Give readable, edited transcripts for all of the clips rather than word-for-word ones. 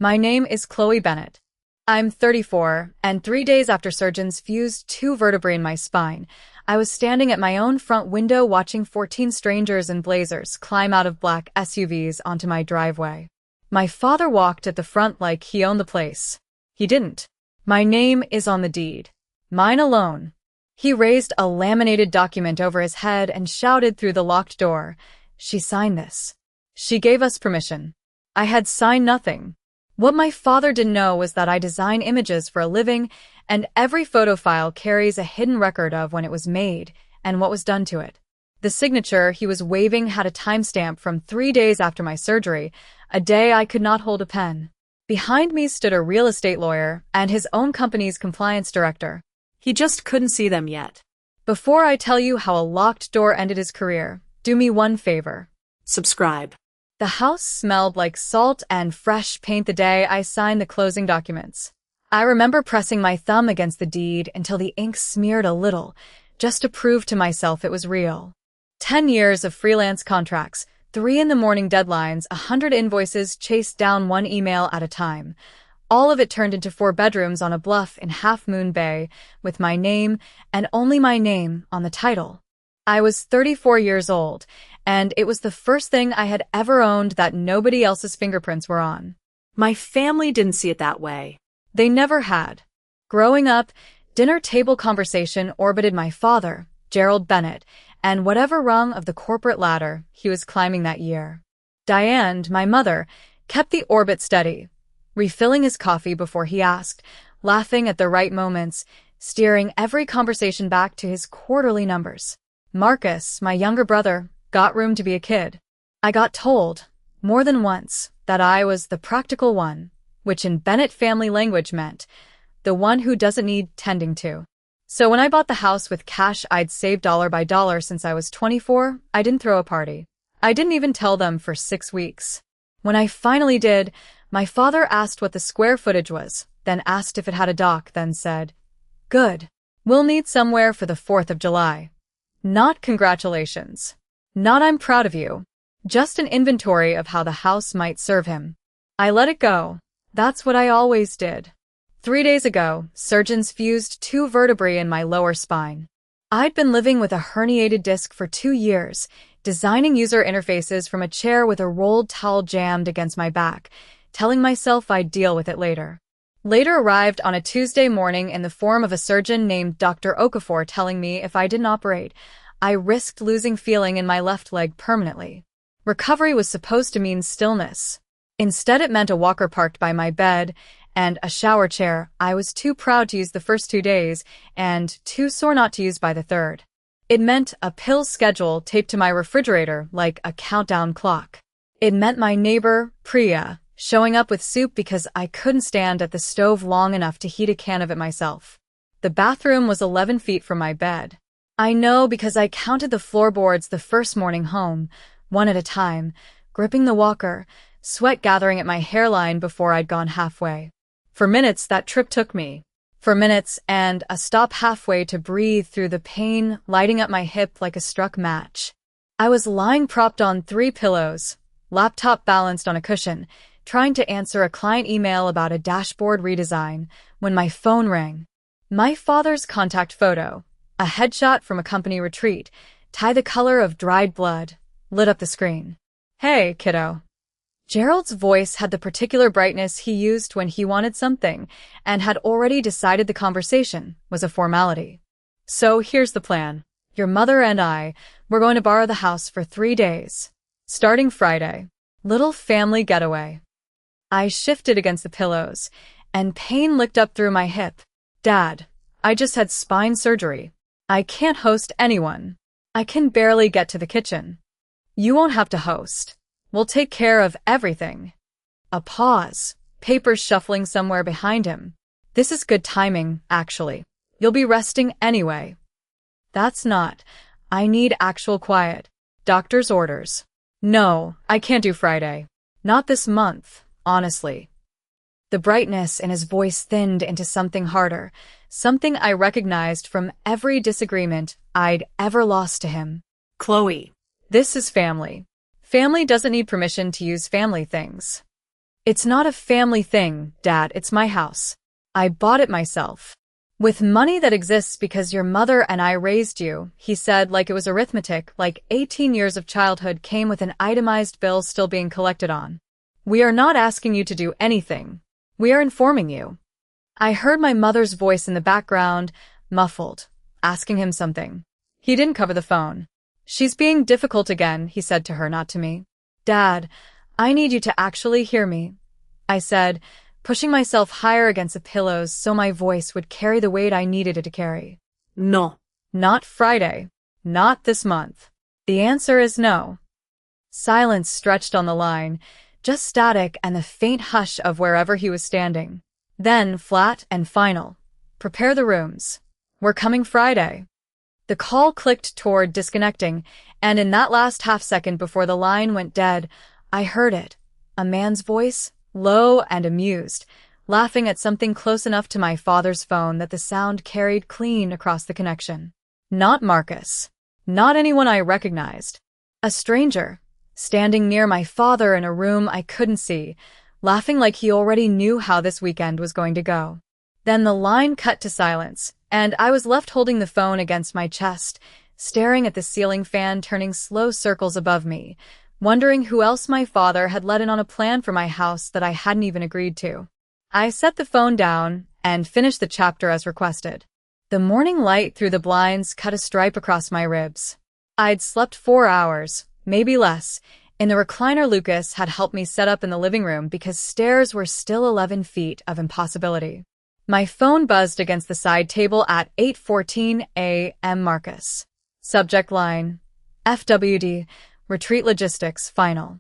My name is Chloe Bennett. I'm 34, and 3 days after surgeons fused 2 vertebrae in my spine, I was standing at my own front window watching 14 strangers in blazers climb out of black SUVs onto my driveway. My father walked at the front like he owned the place. He didn't. My name is on the deed. Mine alone. He raised a laminated document over his head and shouted through the locked door, "She signed this. She gave us permission." I had signed nothing. What my father didn't know was that I design images for a living, and every photo file carries a hidden record of when it was made and what was done to it. The signature he was waving had a timestamp from 3 days after my surgery, a day I could not hold a pen. Behind me stood a real estate lawyer and his own company's compliance director. He just couldn't see them yet. Before I tell you how a locked door ended his career, do me one favor. Subscribe. The house smelled like salt and fresh paint the day I signed the closing documents. I remember pressing my thumb against the deed until the ink smeared a little, just to prove to myself it was real. 10 years of freelance contracts, 3 in the morning deadlines, 100 invoices chased down 1 email at a time. All of it turned into 4 bedrooms on a bluff in Half Moon Bay, with my name, and only my name, on the title. I was 34 years old, and it was the first thing I had ever owned that nobody else's fingerprints were on. My family didn't see it that way. They never had. Growing up, dinner table conversation orbited my father, Gerald Bennett, and whatever rung of the corporate ladder he was climbing that year. Diane, my mother, kept the orbit steady, refilling his coffee before he asked, laughing at the right moments, steering every conversation back to his quarterly numbers. Marcus, my younger brother, got room to be a kid. I got told, more than once, that I was the practical one, which in Bennett family language meant the one who doesn't need tending to. So when I bought the house with cash I'd saved dollar by dollar since I was 24, I didn't throw a party. I didn't even tell them for 6 weeks. When I finally did, my father asked what the square footage was, then asked if it had a dock, then said, "Good. We'll need somewhere for the 4th of July. Not congratulations. Not I'm proud of you. Just an inventory of how the house might serve him." I let it go. That's what I always did. 3 days ago, surgeons fused 2 vertebrae in my lower spine. I'd been living with a herniated disc for 2 years, designing user interfaces from a chair with a rolled towel jammed against my back, telling myself I'd deal with it later. Later arrived on a Tuesday morning in the form of a surgeon named Dr. Okafor telling me if I didn't operate, I risked losing feeling in my left leg permanently. Recovery was supposed to mean stillness. Instead, it meant a walker parked by my bed and a shower chair I was too proud to use the first 2 days and too sore not to use by the 3rd. It meant a pill schedule taped to my refrigerator like a countdown clock. It meant my neighbor, Priya, showing up with soup because I couldn't stand at the stove long enough to heat a can of it myself. The bathroom was 11 feet from my bed. I know because I counted the floorboards the first morning home, one at a time, gripping the walker, sweat gathering at my hairline before I'd gone halfway. For minutes, that trip took me. For minutes, and a stop halfway to breathe through the pain lighting up my hip like a struck match. I was lying propped on 3 pillows, laptop balanced on a cushion, trying to answer a client email about a dashboard redesign, when my phone rang. My father's contact photo, a headshot from a company retreat, tie the color of dried blood, lit up the screen. "Hey, kiddo." Gerald's voice had the particular brightness he used when he wanted something, and had already decided the conversation was a formality. "So here's the plan. Your mother and we're going to borrow the house for 3 days. Starting Friday. Little family getaway." I shifted against the pillows, and pain licked up through my hip. "Dad, I just had spine surgery. I can't host anyone. I can barely get to the kitchen." "You won't have to host. We'll take care of everything." A pause, papers shuffling somewhere behind him. "This is good timing, actually. You'll be resting anyway." "That's not. I need actual quiet. Doctor's orders." "No, I can't do Friday. Not this month, honestly." The brightness in his voice thinned into something harder, something I recognized from every disagreement I'd ever lost to him. "Chloe. This is family. Family doesn't need permission to use family things." It's not a family thing, Dad, it's my house. I bought it myself. With money that exists because your mother and I raised you, he said like it was arithmetic, like 18 years of childhood came with an itemized bill still being collected on. We are not asking you to do anything. We are informing you. I heard my mother's voice in the background, muffled, asking him something. He didn't cover the phone. She's being difficult again, he said to her, not to me. Dad, I need you to actually hear me, I said, pushing myself higher against the pillows so my voice would carry the weight I needed it to carry. No. Not Friday. Not this month. The answer is no. Silence stretched on the line, just static and the faint hush of wherever he was standing. Then, flat and final. Prepare the rooms. We're coming Friday. The call clicked toward disconnecting, and in that last half second before the line went dead, I heard it. A man's voice, low and amused, laughing at something close enough to my father's phone that the sound carried clean across the connection. Not Marcus. Not anyone I recognized. A stranger, standing near my father in a room I couldn't see, laughing like he already knew how this weekend was going to go. Then the line cut to silence, and I was left holding the phone against my chest, staring at the ceiling fan turning slow circles above me, wondering who else my father had let in on a plan for my house that I hadn't even agreed to. I set the phone down and finished the chapter as requested. The morning light through the blinds cut a stripe across my ribs. I'd slept 4 hours, maybe less, in the recliner Lucas had helped me set up in the living room because stairs were still 11 feet of impossibility. My phone buzzed against the side table at 8:14 a.m. Marcus. Subject line, FWD, Retreat Logistics, Final.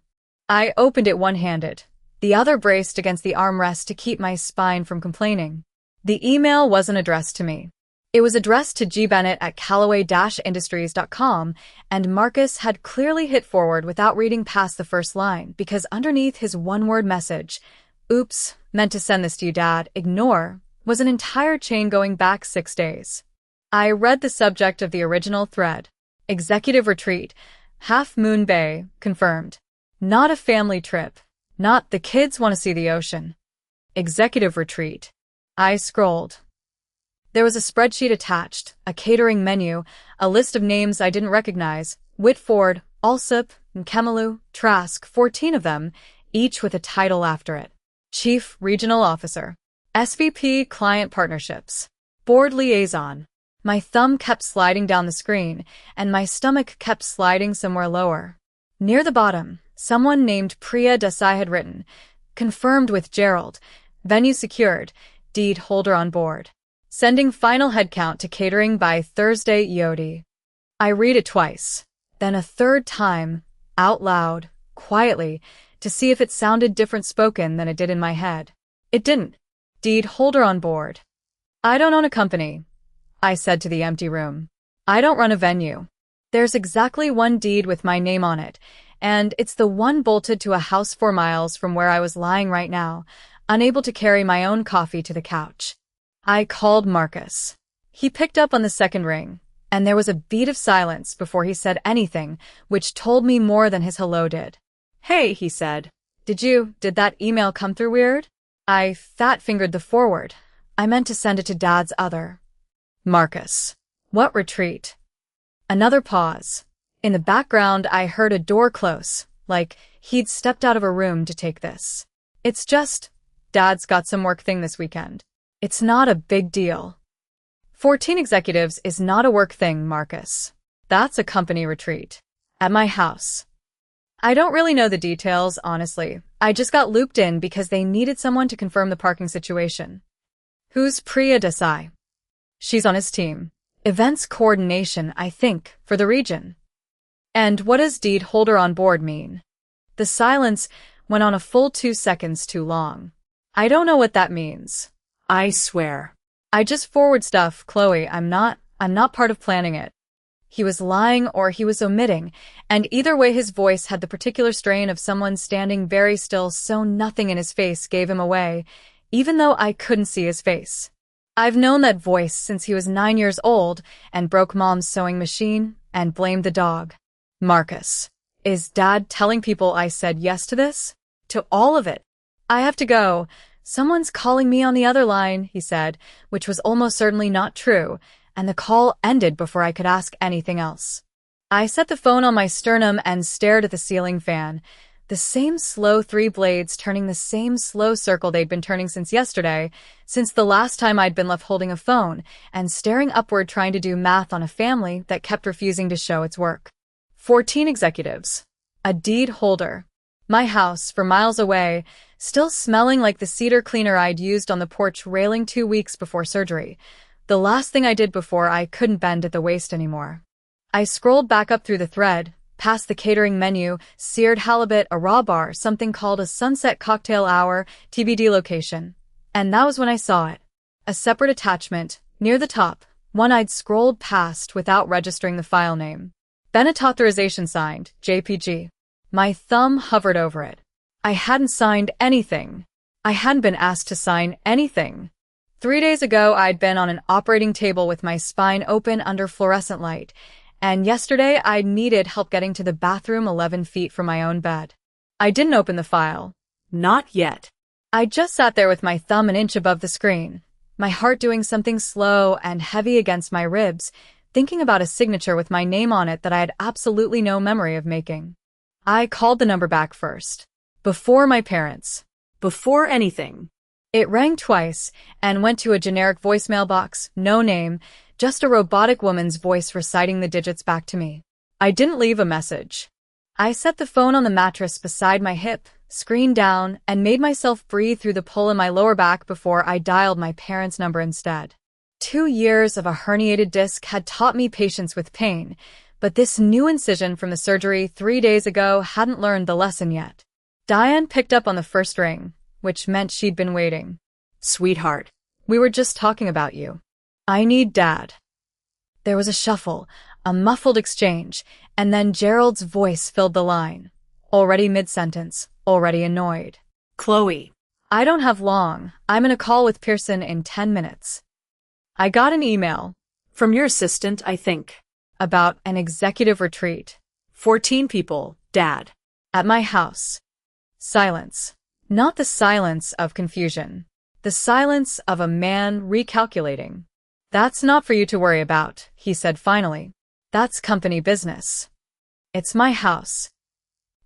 I opened it one-handed. The other braced against the armrest to keep my spine from complaining. The email wasn't addressed to me. It was addressed to gbennett@callaway-industries.com, and Marcus had clearly hit forward without reading past the first line because underneath his one-word message, "Oops, meant to send this to you, Dad, ignore," was an entire chain going back 6 days. I read the subject of the original thread. Executive retreat, Half Moon Bay, confirmed. Not a family trip. Not the kids want to see the ocean. Executive retreat. I scrolled. There was a spreadsheet attached, a catering menu, a list of names I didn't recognize, Whitford, Alsop, Nkemalu, Trask, 14 of them, each with a title after it. Chief Regional Officer. SVP Client Partnerships. Board Liaison. My thumb kept sliding down the screen, and my stomach kept sliding somewhere lower. Near the bottom, someone named Priya Desai had written, confirmed with Gerald, venue secured, deed holder on board. Sending final headcount to catering by Thursday EOD. I read it twice, then a third time, out loud, quietly, to see if it sounded different spoken than it did in my head. It didn't. Deed holder on board. I don't own a company, I said to the empty room. I don't run a venue. There's exactly one deed with my name on it, and it's the one bolted to a house 4 miles from where I was lying right now, unable to carry my own coffee to the couch. I called Marcus. He picked up on the second ring, and there was a beat of silence before he said anything, which told me more than his hello did. Hey, he said. Did that email come through weird? I fat-fingered the forward. I meant to send it to Dad's other. Marcus. What retreat? Another pause. In the background, I heard a door close, like he'd stepped out of a room to take this. It's just, Dad's got some work thing this weekend. It's not a big deal. 14 executives is not a work thing, Marcus. That's a company retreat. At my house. I don't really know the details, honestly. I just got looped in because they needed someone to confirm the parking situation. Who's Priya Desai? She's on his team. Events coordination, I think, for the region. And what does deed holder on board mean? The silence went on a full 2 seconds too long. I don't know what that means. I swear. I just forward stuff, Chloe. I'm not part of planning it. He was lying or he was omitting, and either way his voice had the particular strain of someone standing very still so nothing in his face gave him away, even though I couldn't see his face. I've known that voice since he was 9 years old and broke Mom's sewing machine and blamed the dog. Marcus. Is Dad telling people I said yes to this? To all of it? I have to go. Someone's calling me on the other line, he said, which was almost certainly not true, and the call ended before I could ask anything else. I set the phone on my sternum and stared at the ceiling fan. The same slow 3 blades turning the same slow circle they'd been turning since yesterday, since the last time I'd been left holding a phone, and staring upward trying to do math on a family that kept refusing to show its work. 14 executives. A deed holder. My house, for miles away, still smelling like the cedar cleaner I'd used on the porch railing 2 weeks before surgery. The last thing I did before I couldn't bend at the waist anymore. I scrolled back up through the thread, past the catering menu, seared halibut, a raw bar, something called a sunset cocktail hour, TBD location. And that was when I saw it. A separate attachment, near the top, one I'd scrolled past without registering the file name. Bennett authorization signed, JPG. My thumb hovered over it. I hadn't signed anything. I hadn't been asked to sign anything. 3 days ago, I'd been on an operating table with my spine open under fluorescent light, and yesterday I needed help getting to the bathroom 11 feet from my own bed. I didn't open the file. Not yet. I just sat there with my thumb an inch above the screen, my heart doing something slow and heavy against my ribs, thinking about a signature with my name on it that I had absolutely no memory of making. I called the number back first. Before my parents. Before anything. It rang twice and went to a generic voicemail box, no name, just a robotic woman's voice reciting the digits back to me. I didn't leave a message. I set the phone on the mattress beside my hip, screen down, and made myself breathe through the pull in my lower back before I dialed my parents' number instead. 2 years of a herniated disc had taught me patience with pain, but this new incision from the surgery 3 days ago hadn't learned the lesson yet. Diane picked up on the first ring, which meant she'd been waiting. Sweetheart. We were just talking about you. I need Dad. There was a shuffle, a muffled exchange, and then Gerald's voice filled the line. Already mid-sentence, already annoyed. Chloe. I don't have long. I'm in a call with Pearson in 10 minutes. I got an email. From your assistant, I think. About an executive retreat. 14 people, Dad. At my house. Silence. Not the silence of confusion. The silence of a man recalculating. That's not for you to worry about, he said finally. That's company business. It's my house.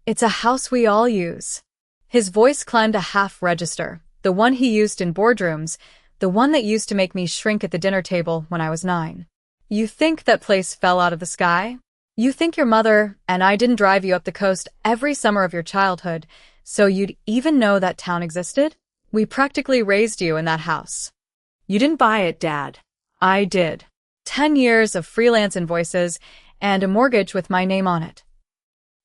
It's a house we all use. His voice climbed a half register, the one he used in boardrooms, the one that used to make me shrink at the dinner table when I was 9. You think that place fell out of the sky? You think your mother and I didn't drive you up the coast every summer of your childhood, so you'd even know that town existed? We practically raised you in that house. You didn't buy it, Dad. I did. 10 years of freelance invoices and a mortgage with my name on it.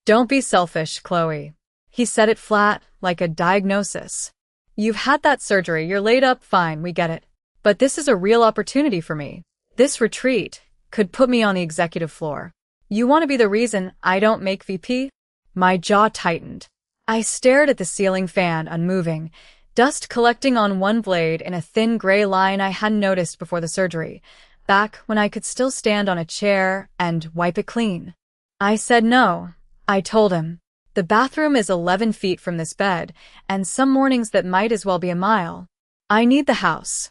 Don't be selfish, Chloe. He said it flat, like a diagnosis. You've had that surgery, you're laid up, fine, we get it. But this is a real opportunity for me. This retreat could put me on the executive floor. You want to be the reason I don't make VP? My jaw tightened. I stared at the ceiling fan, unmoving, dust collecting on one blade in a thin gray line I hadn't noticed before the surgery, back when I could still stand on a chair and wipe it clean. I said no. I told him. The bathroom is 11 feet from this bed, and some mornings that might as well be a mile. I need the house.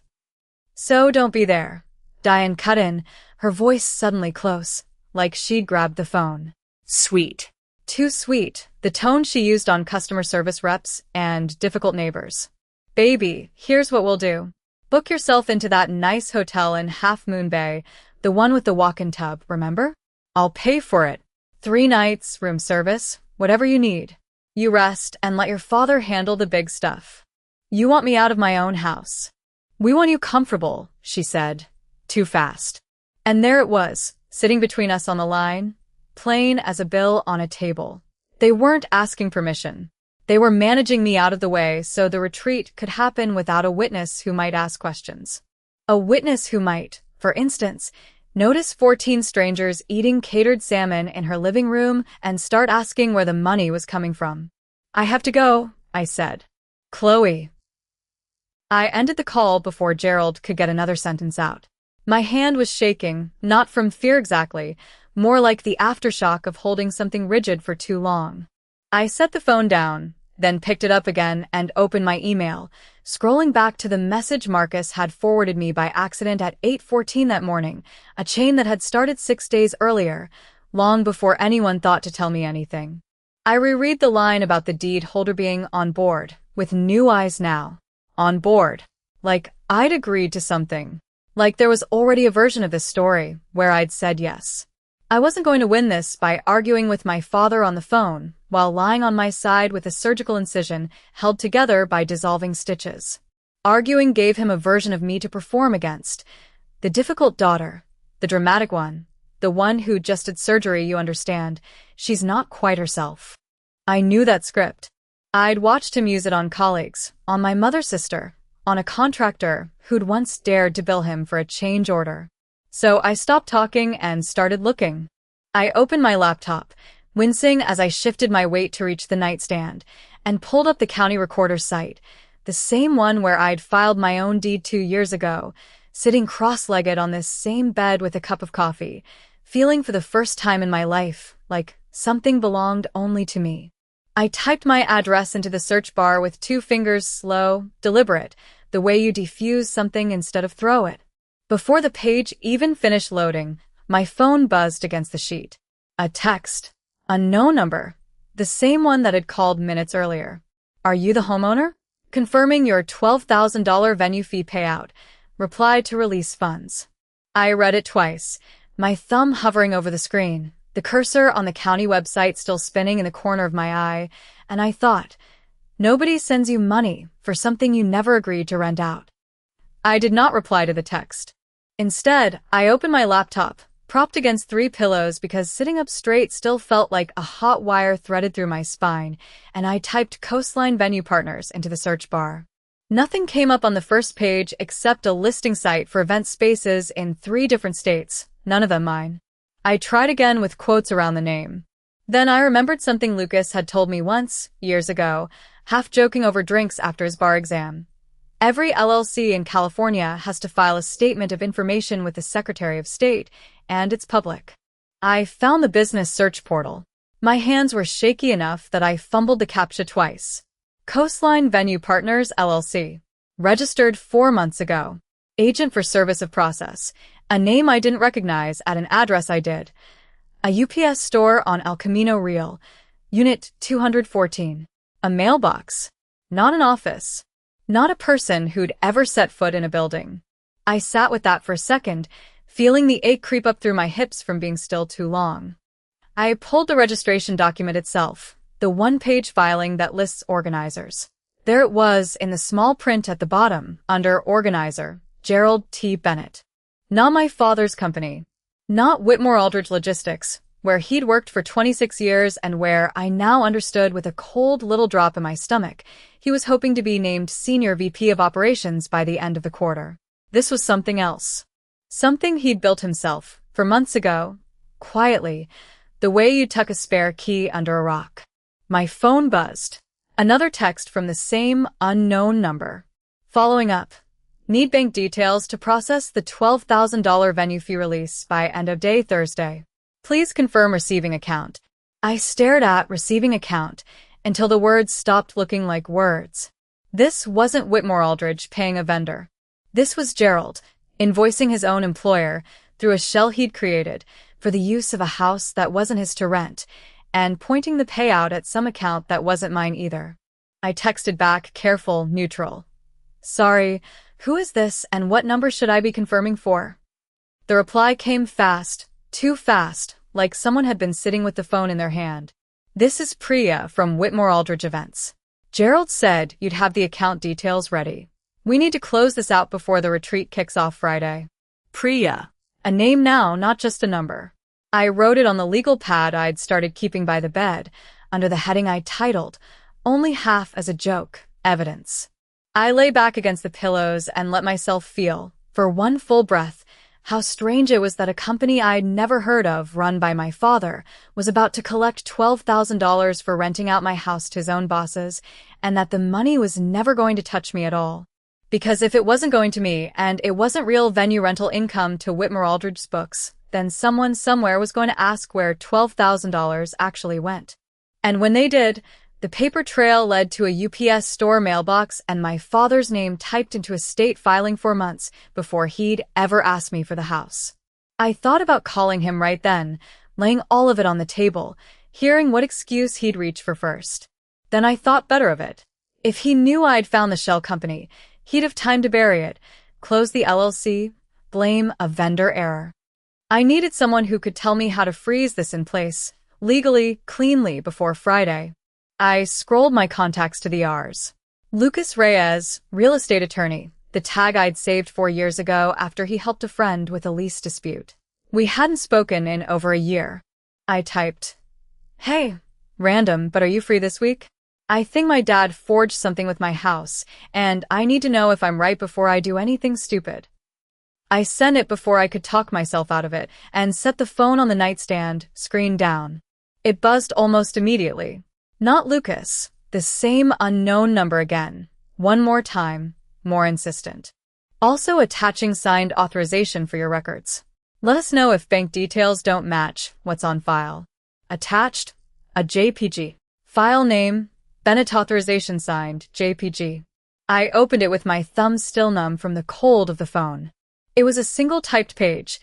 So don't be there. Diane cut in, her voice suddenly close, like she'd grabbed the phone. Sweet. Too sweet, the tone she used on customer service reps and difficult neighbors. Baby, here's what we'll do. Book yourself into that nice hotel in Half Moon Bay, the one with the walk-in tub, remember? I'll pay for it. 3 nights, room service, whatever you need. You rest and let your father handle the big stuff. You want me out of my own house. We want you comfortable, she said. Too fast. And there it was, sitting between us on the line, plain as a bill on a table. They weren't asking permission. They were managing me out of the way so the retreat could happen without a witness who might ask questions. A witness who might, for instance, notice 14 strangers eating catered salmon in her living room and start asking where the money was coming from. I have to go, I said. Chloe. I ended the call before Gerald could get another sentence out. My hand was shaking, not from fear exactly, more like the aftershock of holding something rigid for too long. I set the phone down, then picked it up again and opened my email, scrolling back to the message Marcus had forwarded me by accident at 8:14 that morning, a chain that had started 6 days earlier, long before anyone thought to tell me anything. I reread the line about the deed holder being on board, with new eyes now. On board. Like I'd agreed to something. Like there was already a version of this story where I'd said yes. I wasn't going to win this by arguing with my father on the phone, while lying on my side with a surgical incision held together by dissolving stitches. Arguing gave him a version of me to perform against. The difficult daughter. The dramatic one. The one who just did surgery, you understand. She's not quite herself. I knew that script. I'd watched him use it on colleagues, on my mother's sister, on a contractor who'd once dared to bill him for a change order. So I stopped talking and started looking. I opened my laptop, wincing as I shifted my weight to reach the nightstand, and pulled up the county recorder's site, the same one where I'd filed my own deed 2 years ago, sitting cross-legged on this same bed with a cup of coffee, feeling for the first time in my life like something belonged only to me. I typed my address into the search bar with 2 fingers, slow, deliberate, the way you defuse something instead of throw it. Before the page even finished loading, my phone buzzed against the sheet. A text. A no number. The same one that had called minutes earlier. Are you the homeowner? Confirming your $12,000 venue fee payout. Reply to release funds. I read it twice, my thumb hovering over the screen, the cursor on the county website still spinning in the corner of my eye, and I thought, nobody sends you money for something you never agreed to rent out. I did not reply to the text. Instead, I opened my laptop, propped against 3 pillows because sitting up straight still felt like a hot wire threaded through my spine, and I typed Coastline Venue Partners into the search bar. Nothing came up on the first page except a listing site for event spaces in 3 different states, none of them mine. I tried again with quotes around the name. Then I remembered something Lucas had told me once, years ago, half joking over drinks after his bar exam. Every LLC in California has to file a statement of information with the Secretary of State, and it's public. I found the business search portal. My hands were shaky enough that I fumbled the CAPTCHA twice. Coastline Venue Partners, LLC. Registered 4 months ago. Agent for service of process. A name I didn't recognize at an address I did. A UPS store on El Camino Real. Unit 214. A mailbox. Not an office. Not a person who'd ever set foot in a building. I sat with that for a second, feeling the ache creep up through my hips from being still too long. I pulled the registration document itself, the 1-page filing that lists organizers. There it was in the small print at the bottom, under Organizer, Gerald T. Bennett. Not my father's company. Not Whitmore Aldridge Logistics, where he'd worked for 26 years and where I now understood with a cold little drop in my stomach, he was hoping to be named Senior VP of Operations by the end of the quarter. This was something else. Something he'd built himself, for months ago, quietly, the way you'd tuck a spare key under a rock. My phone buzzed. Another text from the same unknown number. Following up. Need bank details to process the $12,000 venue fee release by end of day Thursday. Please confirm receiving account. I stared at receiving account until the words stopped looking like words. This wasn't Whitmore Aldridge paying a vendor. This was Gerald, invoicing his own employer through a shell he'd created for the use of a house that wasn't his to rent, and pointing the payout at some account that wasn't mine either. I texted back, careful, neutral. Sorry, who is this and what number should I be confirming for? The reply came fast, too fast, like someone had been sitting with the phone in their hand. This is Priya from Whitmore Aldridge Events. Gerald said you'd have the account details ready. We need to close this out before the retreat kicks off Friday. Priya. A name now, not just a number. I wrote it on the legal pad I'd started keeping by the bed, under the heading I titled, only half as a joke, evidence. I lay back against the pillows and let myself feel, for one full breath, how strange it was that a company I'd never heard of, run by my father, was about to collect $12,000 for renting out my house to his own bosses, and that the money was never going to touch me at all. Because if it wasn't going to me, and it wasn't real venue rental income to Whitmore Aldridge's books, then someone somewhere was going to ask where $12,000 actually went. And when they did, The paper trail led to a UPS store mailbox and my father's name typed into a state filing for months before he'd ever asked me for the house. I thought about calling him right then, laying all of it on the table, hearing what excuse he'd reach for first. Then I thought better of it. If he knew I'd found the shell company, he'd have time to bury it, close the LLC, blame a vendor error. I needed someone who could tell me how to freeze this in place, legally, cleanly, before Friday. I scrolled my contacts to the R's. Lucas Reyes, real estate attorney, the tag I'd saved 4 years ago after he helped a friend with a lease dispute. We hadn't spoken in over a year. I typed, "Hey, random, but are you free this week? I think my dad forged something with my house, and I need to know if I'm right before I do anything stupid." I sent it before I could talk myself out of it and set the phone on the nightstand, screen down. It buzzed almost immediately. Not Lucas, the same unknown number again. One more time, more insistent. Also attaching signed authorization for your records. Let us know if bank details don't match what's on file. Attached, a JPG. File name, Bennett authorization signed, JPG. I opened it with my thumb still numb from the cold of the phone. It was a single typed page.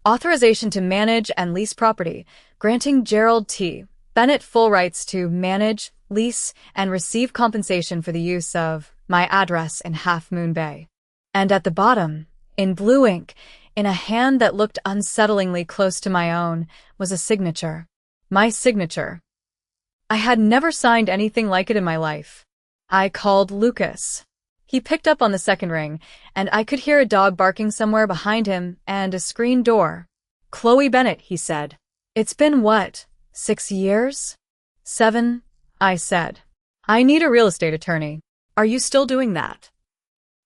Authorization to manage and lease property, granting Gerald T. Bennett full rights to manage, lease, and receive compensation for the use of my address in Half Moon Bay. And at the bottom, in blue ink, in a hand that looked unsettlingly close to my own, was a signature. My signature. I had never signed anything like it in my life. I called Lucas. He picked up on the second ring, and I could hear a dog barking somewhere behind him and a screen door. "Chloe Bennett," he said. "It's been what, 6 years?" "7," I said. "I need a real estate attorney." Are you still doing that?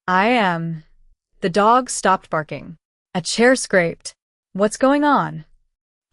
"I am." The dog stopped barking. A chair scraped. "What's going on?"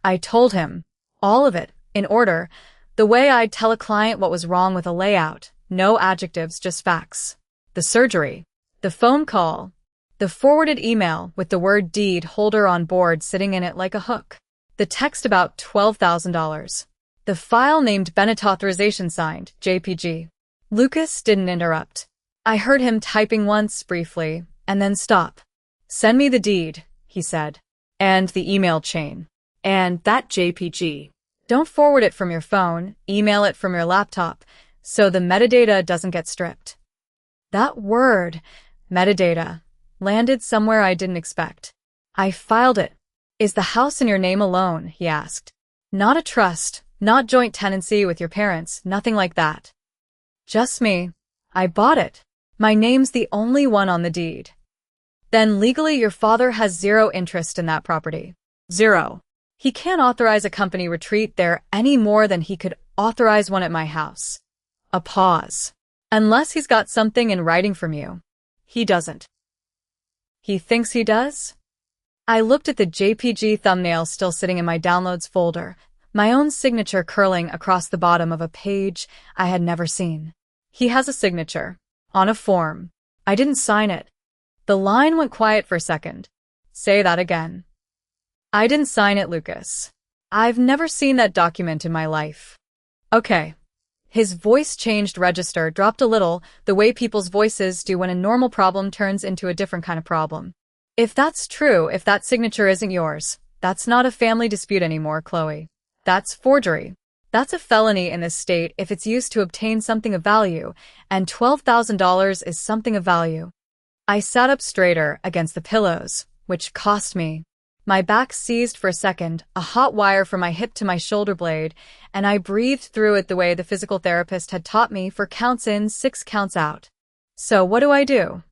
I told him. All of it, in order, the way I'd tell a client what was wrong with a layout, no adjectives, just facts. The surgery, the phone call, the forwarded email with the word deed holder on board sitting in it like a hook, the text about $12,000, the file named Bennett authorization signed, JPG. Lucas didn't interrupt. I heard him typing once, briefly, and then stop. "Send me the deed," he said. "And the email chain. And that JPG. Don't forward it from your phone, email it from your laptop, so the metadata doesn't get stripped." That word, metadata, landed somewhere I didn't expect. I filed it. "Is the house in your name alone?" he asked. "Not a trust, not joint tenancy with your parents, nothing like that." "Just me. I bought it. My name's the only one on the deed." "Then legally your father has zero interest in that property." Zero. "He can't authorize a company retreat there any more than he could authorize one at my house." A pause. "Unless he's got something in writing from you." "He doesn't." "He thinks he does?" I looked at the JPG thumbnail still sitting in my downloads folder, my own signature curling across the bottom of a page I had never seen. "He has a signature. On a form. I didn't sign it." The line went quiet for a second. "Say that again." "I didn't sign it, Lucas. I've never seen that document in my life." "Okay." His voice changed register, dropped a little, the way people's voices do when a normal problem turns into a different kind of problem. "If that's true, if that signature isn't yours, that's not a family dispute anymore, Chloe. That's forgery. That's a felony in this state if it's used to obtain something of value, and $12,000 is something of value." I sat up straighter against the pillows, which cost me. My back seized for a second, a hot wire from my hip to my shoulder blade, and I breathed through it the way the physical therapist had taught me for counts in, 6 counts out. "So what do I do?"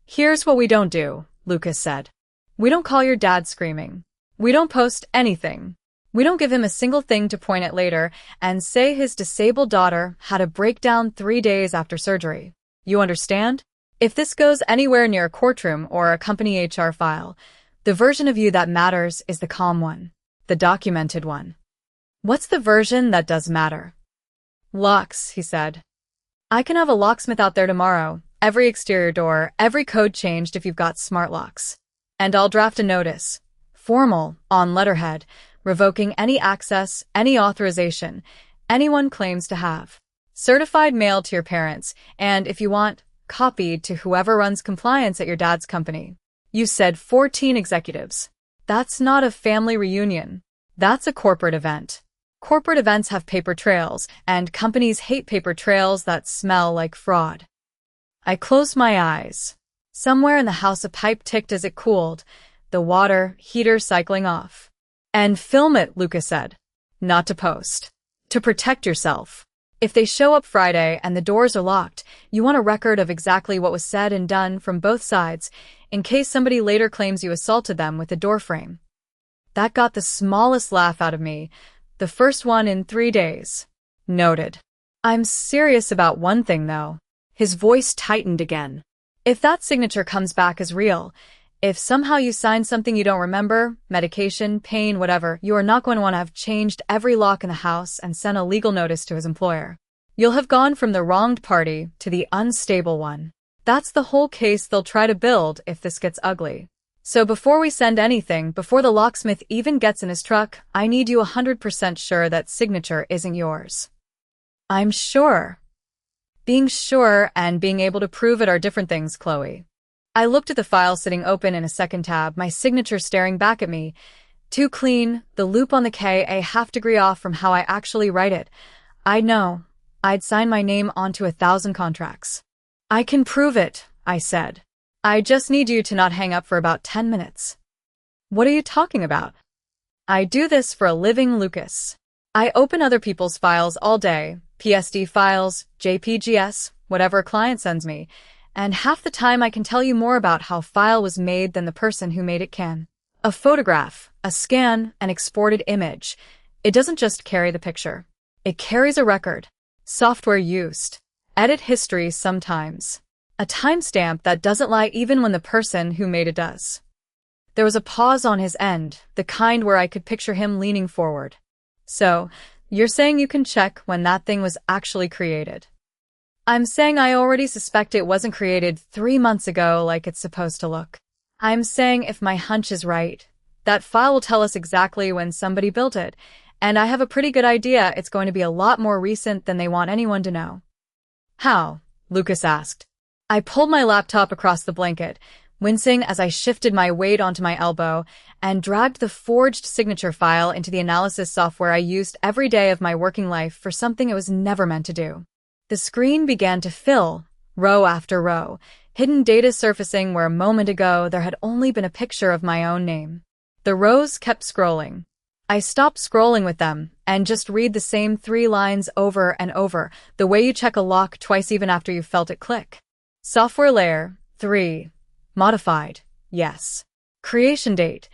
"Here's what we don't do," Lucas said. "We don't call your dad screaming. We don't post anything. We don't give him a single thing to point at later and say his disabled daughter had a breakdown 3 days after surgery. You understand? If this goes anywhere near a courtroom or a company HR file, the version of you that matters is the calm one, the documented one." "What's the version that does matter?" "Locks," he said. "I can have a locksmith out there tomorrow, every exterior door, every code changed if you've got smart locks. And I'll draft a notice, formal, on letterhead, revoking any access, any authorization anyone claims to have. Certified mail to your parents, and if you want, copied to whoever runs compliance at your dad's company. You said 14 executives. That's not a family reunion. That's a corporate event. Corporate events have paper trails, and companies hate paper trails that smell like fraud. I closed my eyes. Somewhere in the house a pipe ticked as it cooled, the water heater cycling off. And film it, Lucas said. Not to post. To protect yourself. If they show up Friday and the doors are locked, you want a record of exactly what was said and done from both sides, in case somebody later claims you assaulted them with a doorframe. That got the smallest laugh out of me, the first one in 3 days. Noted. I'm serious about one thing, though. His voice tightened again. If that signature comes back as real, if somehow you signed something you don't remember, medication, pain, whatever, you are not going to want to have changed every lock in the house and sent a legal notice to his employer. You'll have gone from the wronged party to the unstable one. That's the whole case they'll try to build if this gets ugly. So before we send anything, before the locksmith even gets in his truck, I need you 100% sure that signature isn't yours. I'm sure. Being sure and being able to prove it are different things, Chloe. I looked at the file sitting open in a second tab, my signature staring back at me. Too clean, the loop on the K a half degree off from how I actually write it. I know. I'd sign my name onto 1,000 contracts. I can prove it, I said. I just need you to not hang up for about 10 minutes. What are you talking about? I do this for a living, Lucas. I open other people's files all day, PSD files, JPGs, whatever a client sends me, and half the time I can tell you more about how a file was made than the person who made it can. A photograph, a scan, an exported image. It doesn't just carry the picture. It carries a record. Software used. Edit history sometimes. A timestamp that doesn't lie even when the person who made it does. There was a pause on his end, the kind where I could picture him leaning forward. So, you're saying you can check when that thing was actually created? I'm saying I already suspect it wasn't created 3 months ago like it's supposed to look. I'm saying if my hunch is right, that file will tell us exactly when somebody built it, and I have a pretty good idea it's going to be a lot more recent than they want anyone to know. How? Lucas asked. I pulled my laptop across the blanket, wincing as I shifted my weight onto my elbow, and dragged the forged signature file into the analysis software I used every day of my working life for something it was never meant to do. The screen began to fill, row after row, hidden data surfacing where a moment ago there had only been a picture of my own name. The rows kept scrolling. I stopped scrolling with them and just read the same 3 lines over and over, the way you check a lock twice even after you've felt it click. Software layer 3. Modified. Yes. Creation date.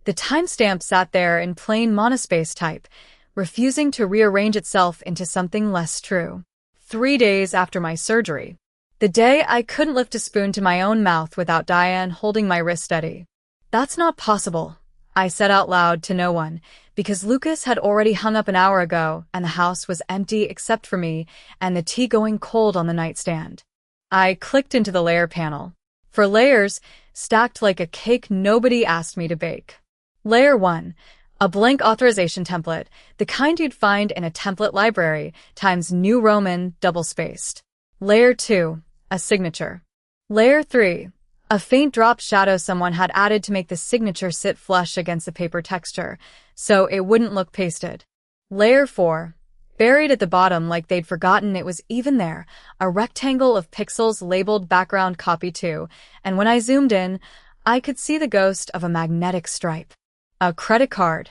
The timestamp sat there in plain monospace type, refusing to rearrange itself into something less true. 3 days after my surgery. The day I couldn't lift a spoon to my own mouth without Diane holding my wrist steady. That's not possible, I said out loud to no one, because Lucas had already hung up an hour ago and the house was empty except for me and the tea going cold on the nightstand. I clicked into the layer panel. For layers, stacked like a cake nobody asked me to bake. Layer 1. A blank authorization template, the kind you'd find in a template library, times New Roman, double-spaced. Layer 2. A signature. Layer 3. A faint drop shadow someone had added to make the signature sit flush against the paper texture, so it wouldn't look pasted. Layer 4. Buried at the bottom like they'd forgotten it was even there, a rectangle of pixels labeled background copy 2, and when I zoomed in, I could see the ghost of a magnetic stripe. A credit card.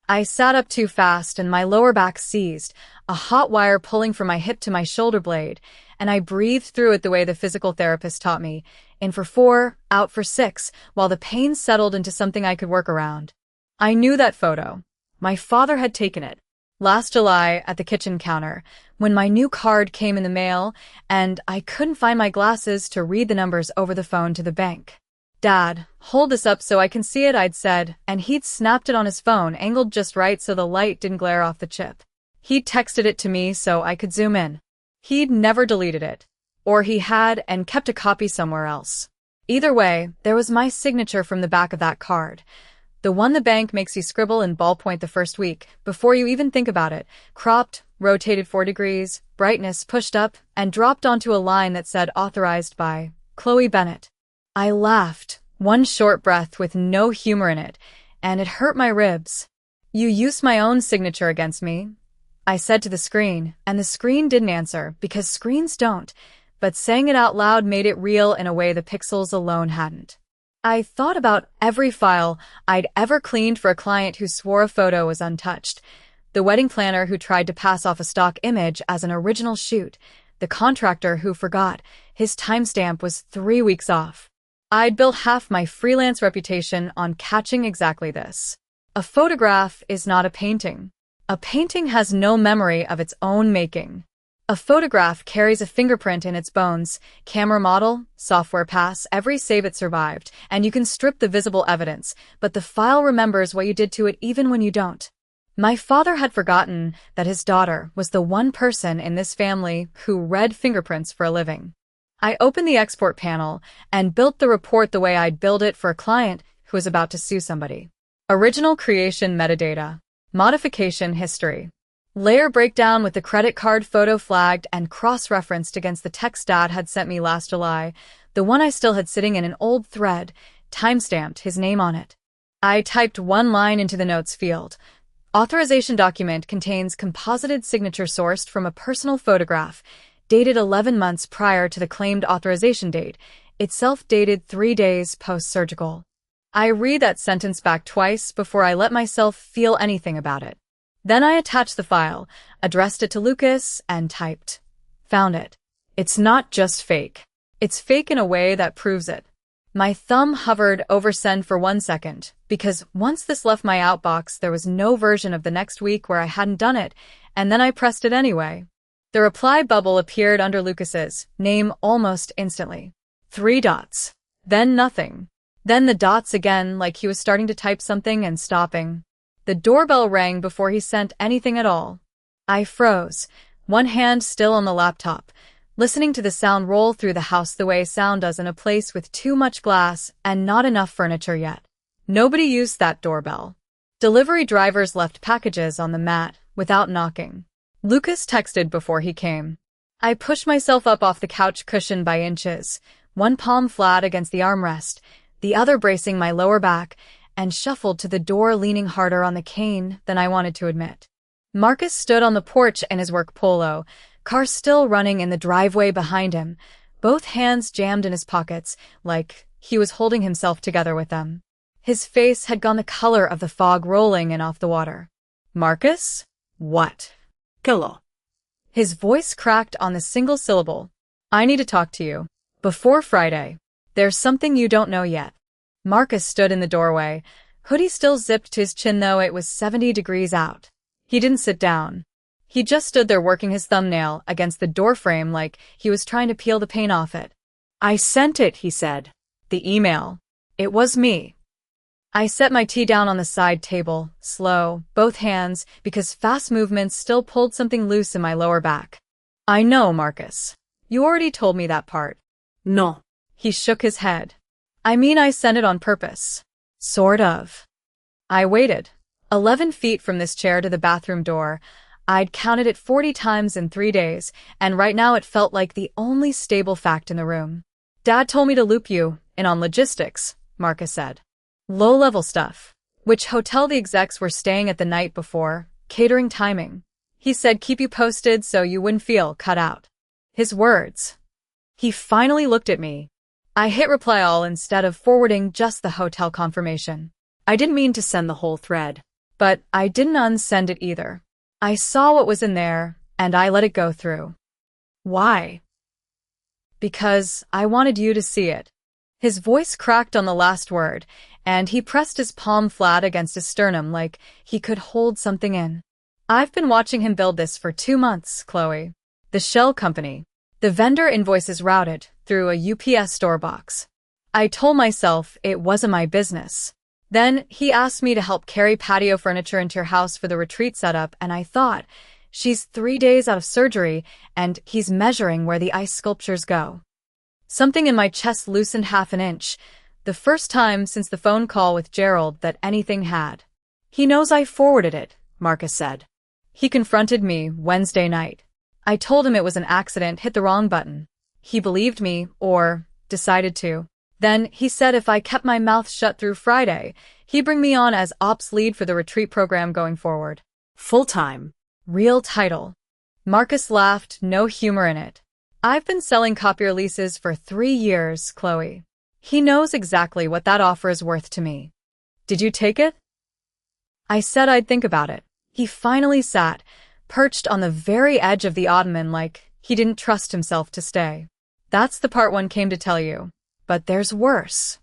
I sat up too fast and my lower back seized, a hot wire pulling from my hip to my shoulder blade, and I breathed through it the way the physical therapist taught me, in for 4, out for 6, while the pain settled into something I could work around. I knew that photo. My father had taken it. Last July at the kitchen counter, when my new card came in the mail, and I couldn't find my glasses to read the numbers over the phone to the bank. Dad, hold this up so I can see it, I'd said, and he'd snapped it on his phone, angled just right so the light didn't glare off the chip. He'd texted it to me so I could zoom in. He'd never deleted it. Or he had and kept a copy somewhere else. Either way, there was my signature from the back of that card. The one the bank makes you scribble in ballpoint the first week, before you even think about it. Cropped, rotated 4 degrees, brightness pushed up, and dropped onto a line that said authorized by Chloe Bennett. I laughed, one short breath with no humor in it, and it hurt my ribs. You used my own signature against me, I said to the screen, and the screen didn't answer, because screens don't, but saying it out loud made it real in a way the pixels alone hadn't. I thought about every file I'd ever cleaned for a client who swore a photo was untouched, the wedding planner who tried to pass off a stock image as an original shoot, the contractor who forgot his timestamp was 3 weeks off. I'd built half my freelance reputation on catching exactly this. A photograph is not a painting. A painting has no memory of its own making. A photograph carries a fingerprint in its bones, camera model, software pass, every save it survived, and you can strip the visible evidence, but the file remembers what you did to it even when you don't. My father had forgotten that his daughter was the one person in this family who read fingerprints for a living. I opened the export panel and built the report the way I'd build it for a client who was about to sue somebody. Original creation metadata. Modification history. Layer breakdown with the credit card photo flagged and cross-referenced against the text Dad had sent me last July, the one I still had sitting in an old thread, timestamped his name on it. I typed one line into the notes field. Authorization document contains composited signature sourced from a personal photograph, dated 11 months prior to the claimed authorization date, itself dated 3 days post-surgical. I read that sentence back twice before I let myself feel anything about it. Then I attached the file, addressed it to Lucas, and typed. Found it. It's not just fake. It's fake in a way that proves it. My thumb hovered over send for 1 second, because once this left my outbox there was no version of the next week where I hadn't done it, and then I pressed it anyway. The reply bubble appeared under Lucas's name almost instantly. 3 dots. Then nothing. Then the dots again, like he was starting to type something and stopping. The doorbell rang before he sent anything at all. I froze, one hand still on the laptop, listening to the sound roll through the house the way sound does in a place with too much glass and not enough furniture yet. Nobody used that doorbell. Delivery drivers left packages on the mat without knocking. Lucas texted before he came. I pushed myself up off the couch cushion by inches, one palm flat against the armrest, the other bracing my lower back, and shuffled to the door leaning harder on the cane than I wanted to admit. Marcus stood on the porch in his work polo, car still running in the driveway behind him, both hands jammed in his pockets, like he was holding himself together with them. His face had gone the color of the fog rolling in off the water. Marcus? What? Kilo. His voice cracked on the single syllable. I need to talk to you. Before Friday. There's something you don't know yet. Marcus stood in the doorway, hoodie still zipped to his chin though it was 70 degrees out. He didn't sit down. He just stood there working his thumbnail against the doorframe like he was trying to peel the paint off it. I sent it, he said. The email. It was me. I set my tea down on the side table, slow, both hands, because fast movements still pulled something loose in my lower back. I know, Marcus. You already told me that part. No. He shook his head. I mean, I sent it on purpose. Sort of. I waited. 11 feet from this chair to the bathroom door. I'd counted it 40 times in 3 days, and right now it felt like the only stable fact in the room. Dad told me to loop you in on logistics, Marcus said. Low-level stuff. Which hotel the execs were staying at the night before, catering timing. He said keep you posted so you wouldn't feel cut out. His words. He finally looked at me. I hit reply all instead of forwarding just the hotel confirmation. I didn't mean to send the whole thread. But I didn't unsend it either. I saw what was in there, and I let it go through. Why? Because I wanted you to see it. His voice cracked on the last word, and he pressed his palm flat against his sternum like he could hold something in. I've been watching him build this for 2 months, Chloe. The shell company. The vendor invoices routed through a UPS store box. I told myself it wasn't my business. Then he asked me to help carry patio furniture into your house for the retreat setup, and I thought, she's 3 days out of surgery, and he's measuring where the ice sculptures go. Something in my chest loosened half an inch, The first time since the phone call with Gerald that anything had. He knows I forwarded it, Marcus said. He confronted me Wednesday night. I told him it was an accident, hit the wrong button. He believed me, or decided to. Then he said if I kept my mouth shut through Friday, he'd bring me on as ops lead for the retreat program going forward. Full-time. Real title. Marcus laughed, no humor in it. I've been selling copier leases for 3 years, Chloe. He knows exactly what that offer is worth to me. Did you take it? I said I'd think about it. He finally sat, perched on the very edge of the ottoman like he didn't trust himself to stay. That's the part one came to tell you. But there's worse.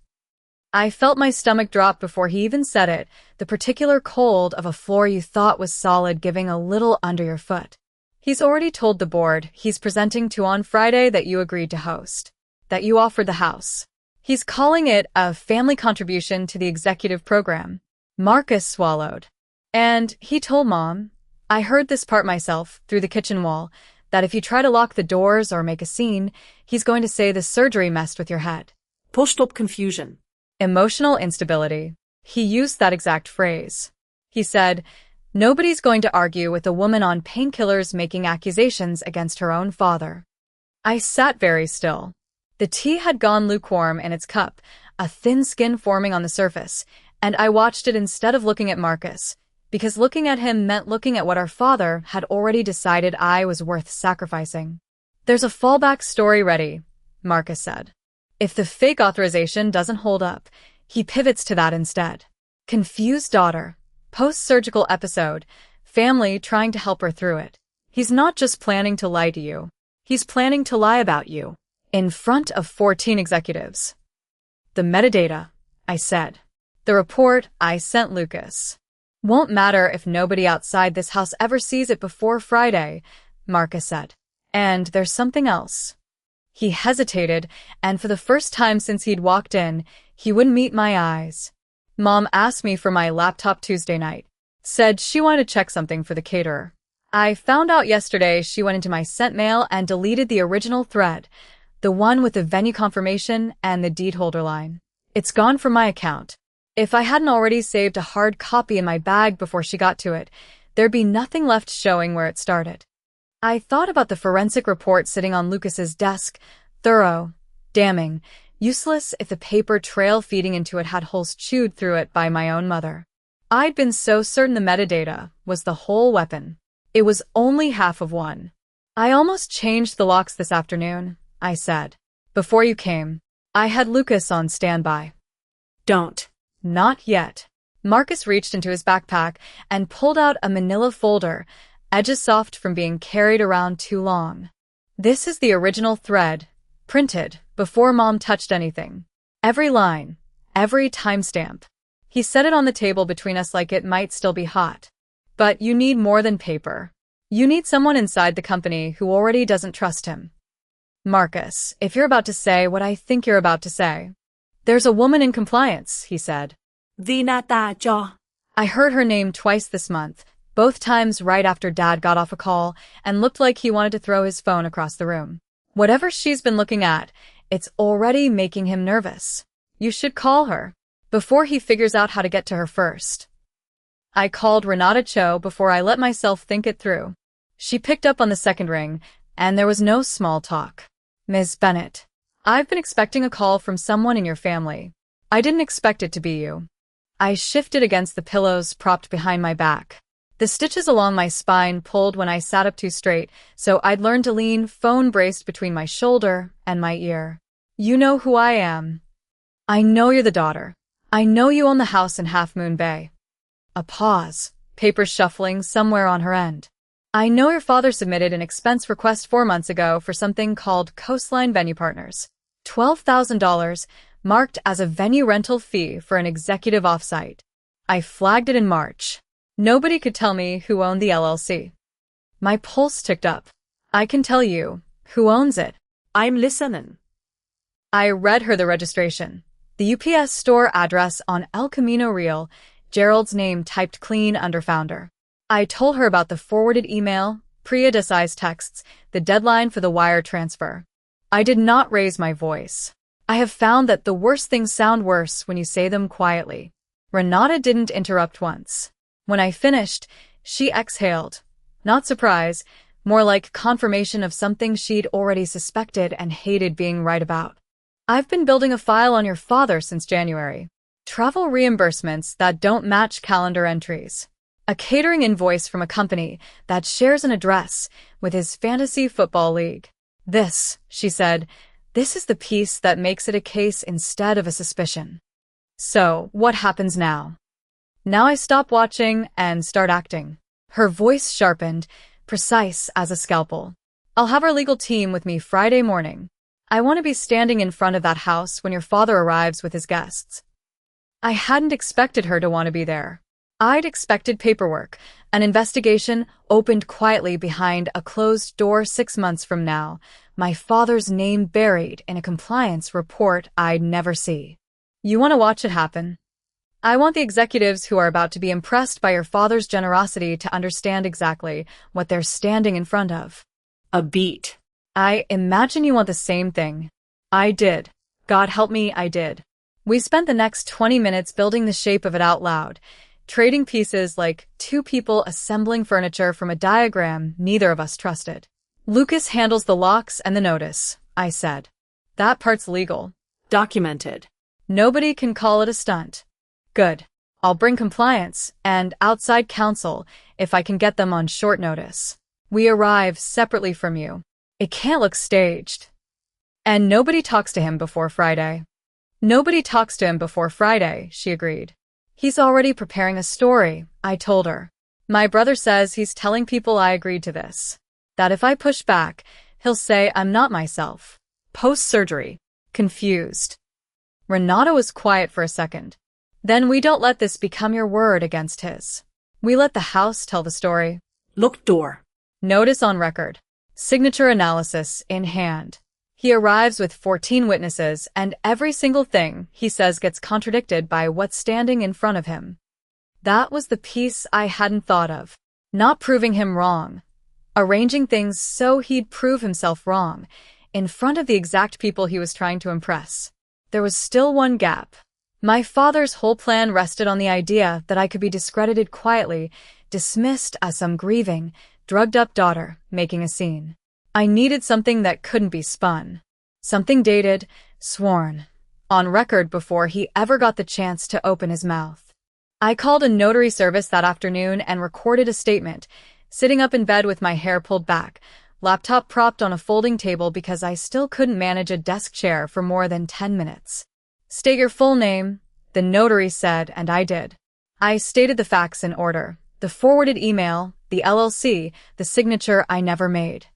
I felt my stomach drop before he even said it, the particular cold of a floor you thought was solid giving a little under your foot. He's already told the board he's presenting to on Friday that you agreed to host, that you offered the house. He's calling it a family contribution to the executive program. Marcus swallowed. And he told Mom, I heard this part myself, through the kitchen wall, that if you try to lock the doors or make a scene, he's going to say the surgery messed with your head. Post-op confusion. Emotional instability. He used that exact phrase. He said, nobody's going to argue with a woman on painkillers making accusations against her own father. I sat very still. The tea had gone lukewarm in its cup, a thin skin forming on the surface, and I watched it instead of looking at Marcus, because looking at him meant looking at what our father had already decided I was worth sacrificing. There's a fallback story ready, Marcus said. If the fake authorization doesn't hold up, he pivots to that instead. Confused daughter, post-surgical episode, family trying to help her through it. He's not just planning to lie to you. He's planning to lie about you. In front of 14 executives. The metadata, I said. The report I sent Lucas. Won't matter if nobody outside this house ever sees it before Friday, Marcus said. And there's something else. He hesitated, and for the first time since he'd walked in, he wouldn't meet my eyes. Mom asked me for my laptop Tuesday night. Said she wanted to check something for the caterer. I found out yesterday she went into my sent mail and deleted the original thread, the one with the venue confirmation and the deed holder line. It's gone from my account. If I hadn't already saved a hard copy in my bag before she got to it, there'd be nothing left showing where it started. I thought about the forensic report sitting on Lucas's desk, thorough, damning, useless if the paper trail feeding into it had holes chewed through it by my own mother. I'd been so certain the metadata was the whole weapon. It was only half of one. I almost changed the locks this afternoon, I said. Before you came, I had Lucas on standby. Don't. Not yet. Marcus reached into his backpack and pulled out a manila folder, edges soft from being carried around too long. This is the original thread, printed before Mom touched anything. Every line, every timestamp. He set it on the table between us like it might still be hot. But you need more than paper. You need someone inside the company who already doesn't trust him. Marcus, if you're about to say what I think you're about to say. There's a woman in compliance, he said. Vinata Jo. I heard her name twice this month, both times right after Dad got off a call and looked like he wanted to throw his phone across the room. Whatever she's been looking at, it's already making him nervous. You should call her, before he figures out how to get to her first. I called Renata Cho before I let myself think it through. She picked up on the second ring, and there was no small talk. Ms. Bennett, I've been expecting a call from someone in your family. I didn't expect it to be you. I shifted against the pillows propped behind my back. The stitches along my spine pulled when I sat up too straight, so I'd learned to lean, phone braced between my shoulder and my ear. You know who I am. I know you're the daughter. I know you own the house in Half Moon Bay. A pause, papers shuffling somewhere on her end. I know your father submitted an expense request 4 months ago for something called Coastline Venue Partners. $12,000, marked as a venue rental fee for an executive offsite. I flagged it in March. Nobody could tell me who owned the LLC. My pulse ticked up. I can tell you who owns it. I'm listening. I read her the registration. The UPS store address on El Camino Real, Gerald's name typed clean under founder. I told her about the forwarded email, pre-audicized texts, the deadline for the wire transfer. I did not raise my voice. I have found that the worst things sound worse when you say them quietly. Renata didn't interrupt once. When I finished, she exhaled. Not surprise, more like confirmation of something she'd already suspected and hated being right about. I've been building a file on your father since January. Travel reimbursements that don't match calendar entries. A catering invoice from a company that shares an address with his fantasy football league. This, she said, this is the piece that makes it a case instead of a suspicion. So, what happens now? Now I stop watching and start acting. Her voice sharpened, precise as a scalpel. I'll have our legal team with me Friday morning. I want to be standing in front of that house when your father arrives with his guests. I hadn't expected her to want to be there. I'd expected paperwork, an investigation opened quietly behind a closed door 6 months from now, my father's name buried in a compliance report I'd never see. You want to watch it happen? I want the executives who are about to be impressed by your father's generosity to understand exactly what they're standing in front of. A beat. I imagine you want the same thing. I did. God help me, I did. We spent the next 20 minutes building the shape of it out loud, trading pieces like two people assembling furniture from a diagram neither of us trusted. Lucas handles the locks and the notice, I said. That part's legal. Documented. Nobody can call it a stunt. Good. I'll bring compliance and outside counsel if I can get them on short notice. We arrive separately from you. It can't look staged. And nobody talks to him before Friday. Nobody talks to him before Friday, she agreed. He's already preparing a story, I told her. My brother says he's telling people I agreed to this. That if I push back, he'll say I'm not myself. Post-surgery. Confused. Renata was quiet for a second. Then we don't let this become your word against his. We let the house tell the story. Look door. Notice on record. Signature analysis in hand. He arrives with 14 witnesses, and every single thing he says gets contradicted by what's standing in front of him. That was the piece I hadn't thought of. Not proving him wrong. Arranging things so he'd prove himself wrong, in front of the exact people he was trying to impress. There was still one gap. My father's whole plan rested on the idea that I could be discredited quietly, dismissed as some grieving, drugged-up daughter making a scene. I needed something that couldn't be spun. Something dated, sworn, on record before he ever got the chance to open his mouth. I called a notary service that afternoon and recorded a statement, sitting up in bed with my hair pulled back, laptop propped on a folding table because I still couldn't manage a desk chair for more than 10 minutes. State your full name, the notary said, and I did. I stated the facts in order, the forwarded email, the LLC, the signature I never made.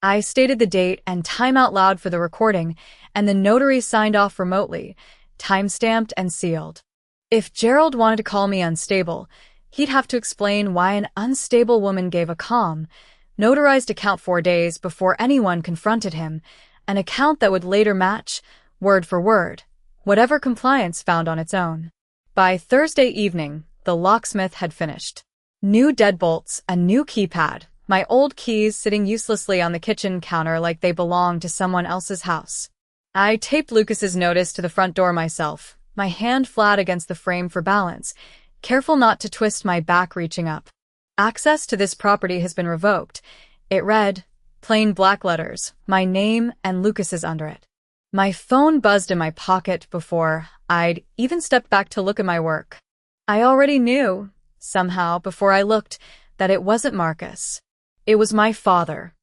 I stated the date and time out loud for the recording, and the notary signed off remotely, time-stamped and sealed. If Gerald wanted to call me unstable, he'd have to explain why an unstable woman gave a calm, notarized account 4 days before anyone confronted him, an account that would later match, word for word, whatever compliance found on its own. By Thursday evening, the locksmith had finished. New deadbolts, a new keypad, my old keys sitting uselessly on the kitchen counter like they belonged to someone else's house. I taped Lucas's notice to the front door myself, my hand flat against the frame for balance, careful not to twist my back reaching up. Access to this property has been revoked. It read, plain black letters, my name and Lucas's under it. My phone buzzed in my pocket before I'd even stepped back to look at my work. I already knew, somehow, before I looked, that it wasn't Marcus. It was my father.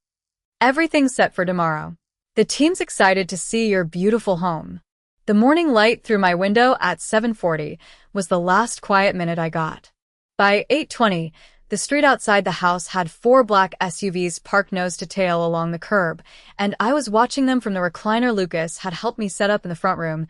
Everything's set for tomorrow. The team's excited to see your beautiful home. The morning light through my window at 7:40 was the last quiet minute I got. By 8:20, the street outside the house had 4 black SUVs parked nose to tail along the curb, and I was watching them from the recliner Lucas had helped me set up in the front room,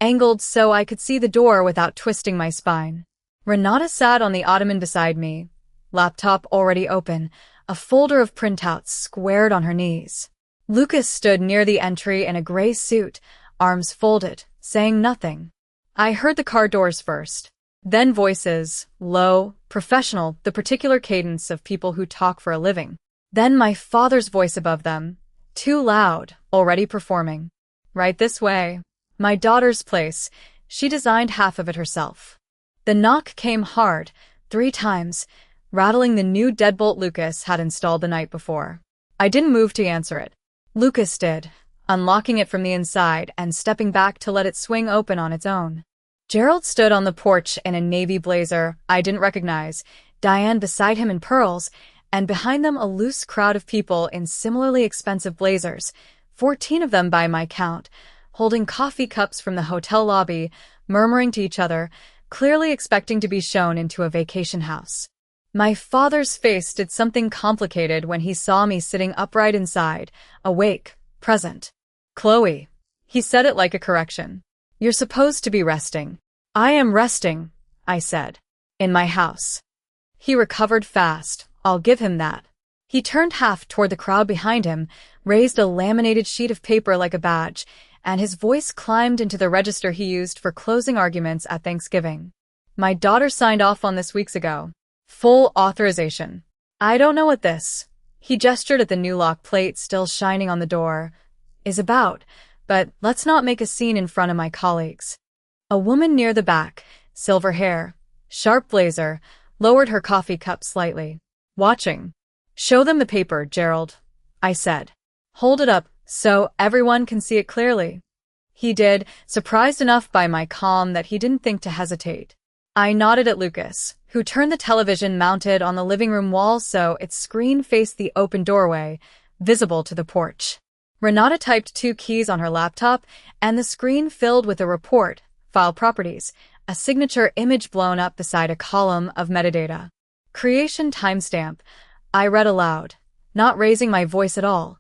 angled so I could see the door without twisting my spine. Renata sat on the ottoman beside me, laptop already open, a folder of printouts squared on her knees. Lucas stood near the entry in a gray suit, arms folded, saying nothing. I heard the car doors first. Then voices, low, professional, the particular cadence of people who talk for a living. Then my father's voice above them, too loud, already performing. Right this way. My daughter's place. She designed half of it herself. The knock came hard, 3 times, rattling the new deadbolt Lucas had installed the night before. I didn't move to answer it. Lucas did, unlocking it from the inside and stepping back to let it swing open on its own. Gerald stood on the porch in a navy blazer I didn't recognize, Diane beside him in pearls, and behind them a loose crowd of people in similarly expensive blazers, 14 of them by my count, holding coffee cups from the hotel lobby, murmuring to each other, clearly expecting to be shown into a vacation house. My father's face did something complicated when he saw me sitting upright inside, awake, present. "Chloe," he said it like a correction. "You're supposed to be resting." "I am resting," I said. "In my house." He recovered fast, I'll give him that. He turned half toward the crowd behind him, raised a laminated sheet of paper like a badge, and his voice climbed into the register he used for closing arguments at Thanksgiving. "My daughter signed off on this weeks ago. Full authorization." "I don't know what this," he gestured at the new lock plate still shining on the door, "is about, but let's not make a scene in front of my colleagues." A woman near the back, silver hair, sharp blazer, lowered her coffee cup slightly. "Watching." "Show them the paper, Gerald," I said. "Hold it up so everyone can see it clearly." He did, surprised enough by my calm that he didn't think to hesitate. I nodded at Lucas, who turned the television mounted on the living room wall so its screen faced the open doorway, visible to the porch. Renata typed 2 keys on her laptop, and the screen filled with a report, file properties, a signature image blown up beside a column of metadata. Creation timestamp, I read aloud, not raising my voice at all.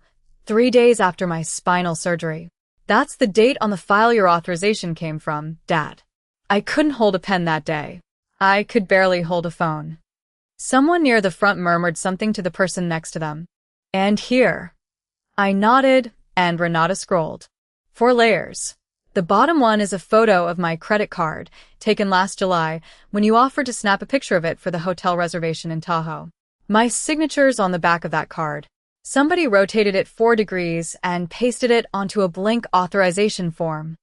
3 days after my spinal surgery. "That's the date on the file your authorization came from, Dad." I couldn't hold a pen that day. I could barely hold a phone. Someone near the front murmured something to the person next to them. "And here." I nodded, and Renata scrolled. 4 layers. The bottom one is a photo of my credit card, taken last July, when you offered to snap a picture of it for the hotel reservation in Tahoe. My signature's on the back of that card. Somebody rotated it 4 degrees and pasted it onto a blank authorization form.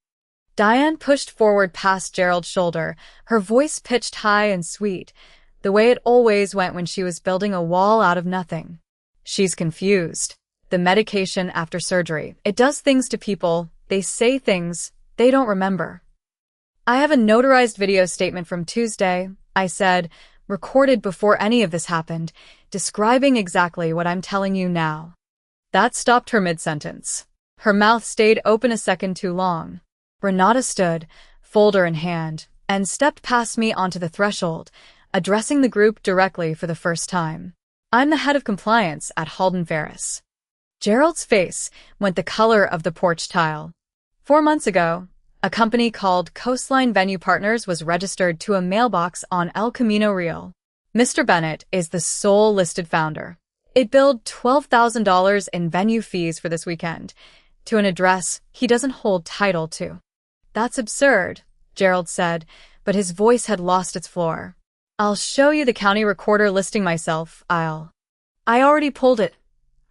Diane pushed forward past Gerald's shoulder, her voice pitched high and sweet, the way it always went when she was building a wall out of nothing. "She's confused. The medication after surgery, it does things to people, they say things they don't remember." "I have a notarized video statement from Tuesday," I said, recorded before any of this happened, describing exactly what I'm telling you now. That stopped her mid-sentence. Her mouth stayed open a second too long. Renata stood, folder in hand, and stepped past me onto the threshold, addressing the group directly for the first time. "I'm the head of compliance at Halden Ferris." Gerald's face went the color of the porch tile. 4 months ago, a company called Coastline Venue Partners was registered to a mailbox on El Camino Real. Mr. Bennett is the sole listed founder. It billed $12,000 in venue fees for this weekend, to an address he doesn't hold title to. "That's absurd," Gerald said, but his voice had lost its floor. "I'll show you the county recorder listing myself, I already pulled it,"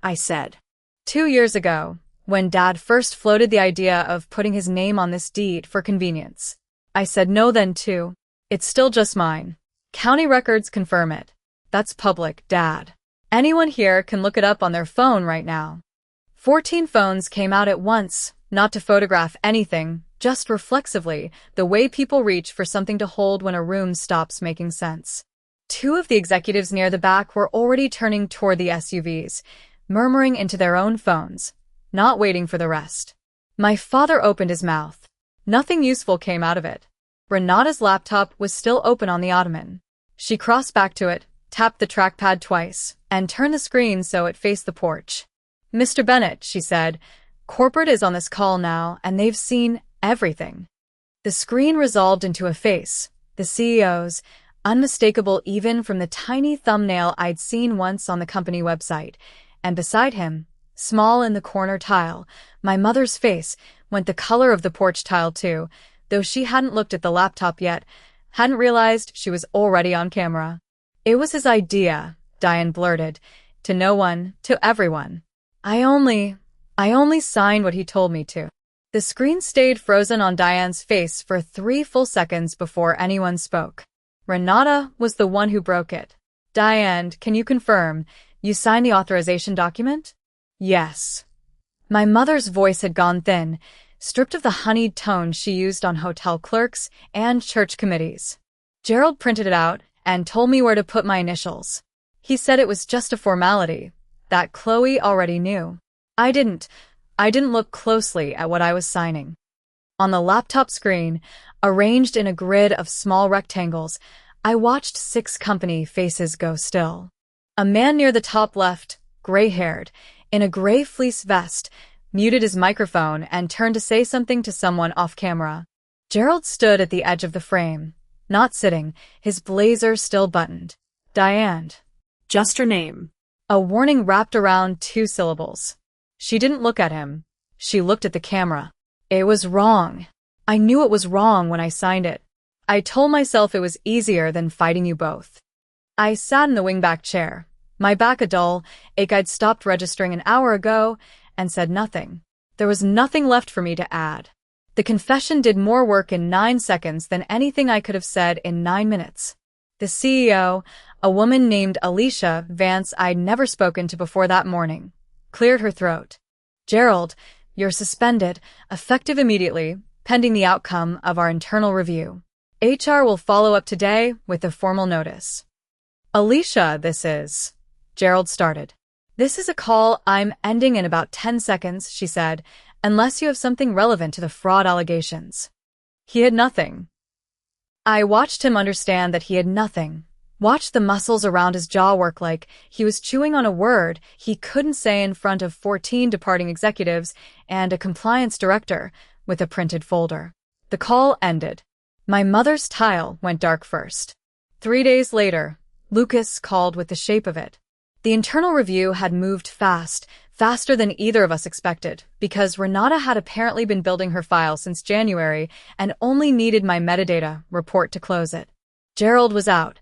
I said. 2 years ago, when Dad first floated the idea of putting his name on this deed for convenience. I said no then too. "It's still just mine. County records confirm it. That's public, Dad. Anyone here can look it up on their phone right now." 14 phones came out at once, not to photograph anything, just reflexively, the way people reach for something to hold when a room stops making sense. 2 of the executives near the back were already turning toward the SUVs, murmuring into their own phones, not waiting for the rest. My father opened his mouth. Nothing useful came out of it. Renata's laptop was still open on the ottoman. She crossed back to it, tapped the trackpad twice, and turned the screen so it faced the porch. "Mr. Bennett," she said, "corporate is on this call now, and they've seen everything." The screen resolved into a face, the CEO's, unmistakable even from the tiny thumbnail I'd seen once on the company website, and beside him, small in the corner tile, my mother's face went the color of the porch tile too, though she hadn't looked at the laptop yet, hadn't realized she was already on camera. "It was his idea," Diane blurted, "to no one, to everyone. I only signed what he told me to." The screen stayed frozen on Diane's face for 3 full seconds before anyone spoke. Renata was the one who broke it. "Diane, can you confirm you signed the authorization document?" "Yes." My mother's voice had gone thin, stripped of the honeyed tone she used on hotel clerks and church committees. "Gerald printed it out and told me where to put my initials. He said it was just a formality, that Chloe already knew. I didn't look closely at what I was signing." On the laptop screen, arranged in a grid of small rectangles, I watched 6 company faces go still. A man near the top left, gray-haired, in a gray fleece vest, muted his microphone and turned to say something to someone off-camera. Gerald stood at the edge of the frame, not sitting, his blazer still buttoned. "Diane." Just her name. A warning wrapped around 2 syllables. She didn't look at him. She looked at the camera. It was wrong. I knew it was wrong when I signed it. I told myself it was easier than fighting you both. I sat in the wingback chair, my back a dull ache. I'd stopped registering an hour ago and said nothing. There was nothing left for me to add. The confession did more work in 9 seconds than anything I could have said in 9 minutes. The CEO, a woman named Alicia Vance I'd never spoken to before that morning, cleared her throat. "Gerald, you're suspended, effective immediately, pending the outcome of our internal review. HR will follow up today with a formal notice." "Alicia, this is..." Gerald started. "This is a call I'm ending in about 10 seconds, she said, "unless you have something relevant to the fraud allegations." He had nothing. I watched him understand that he had nothing, watched the muscles around his jaw work like he was chewing on a word he couldn't say in front of 14 departing executives and a compliance director with a printed folder. The call ended. My mother's tile went dark first. 3 days later, Lucas called with the shape of it. The internal review had moved fast, faster than either of us expected, because Renata had apparently been building her file since January and only needed my metadata report to close it. Gerald was out.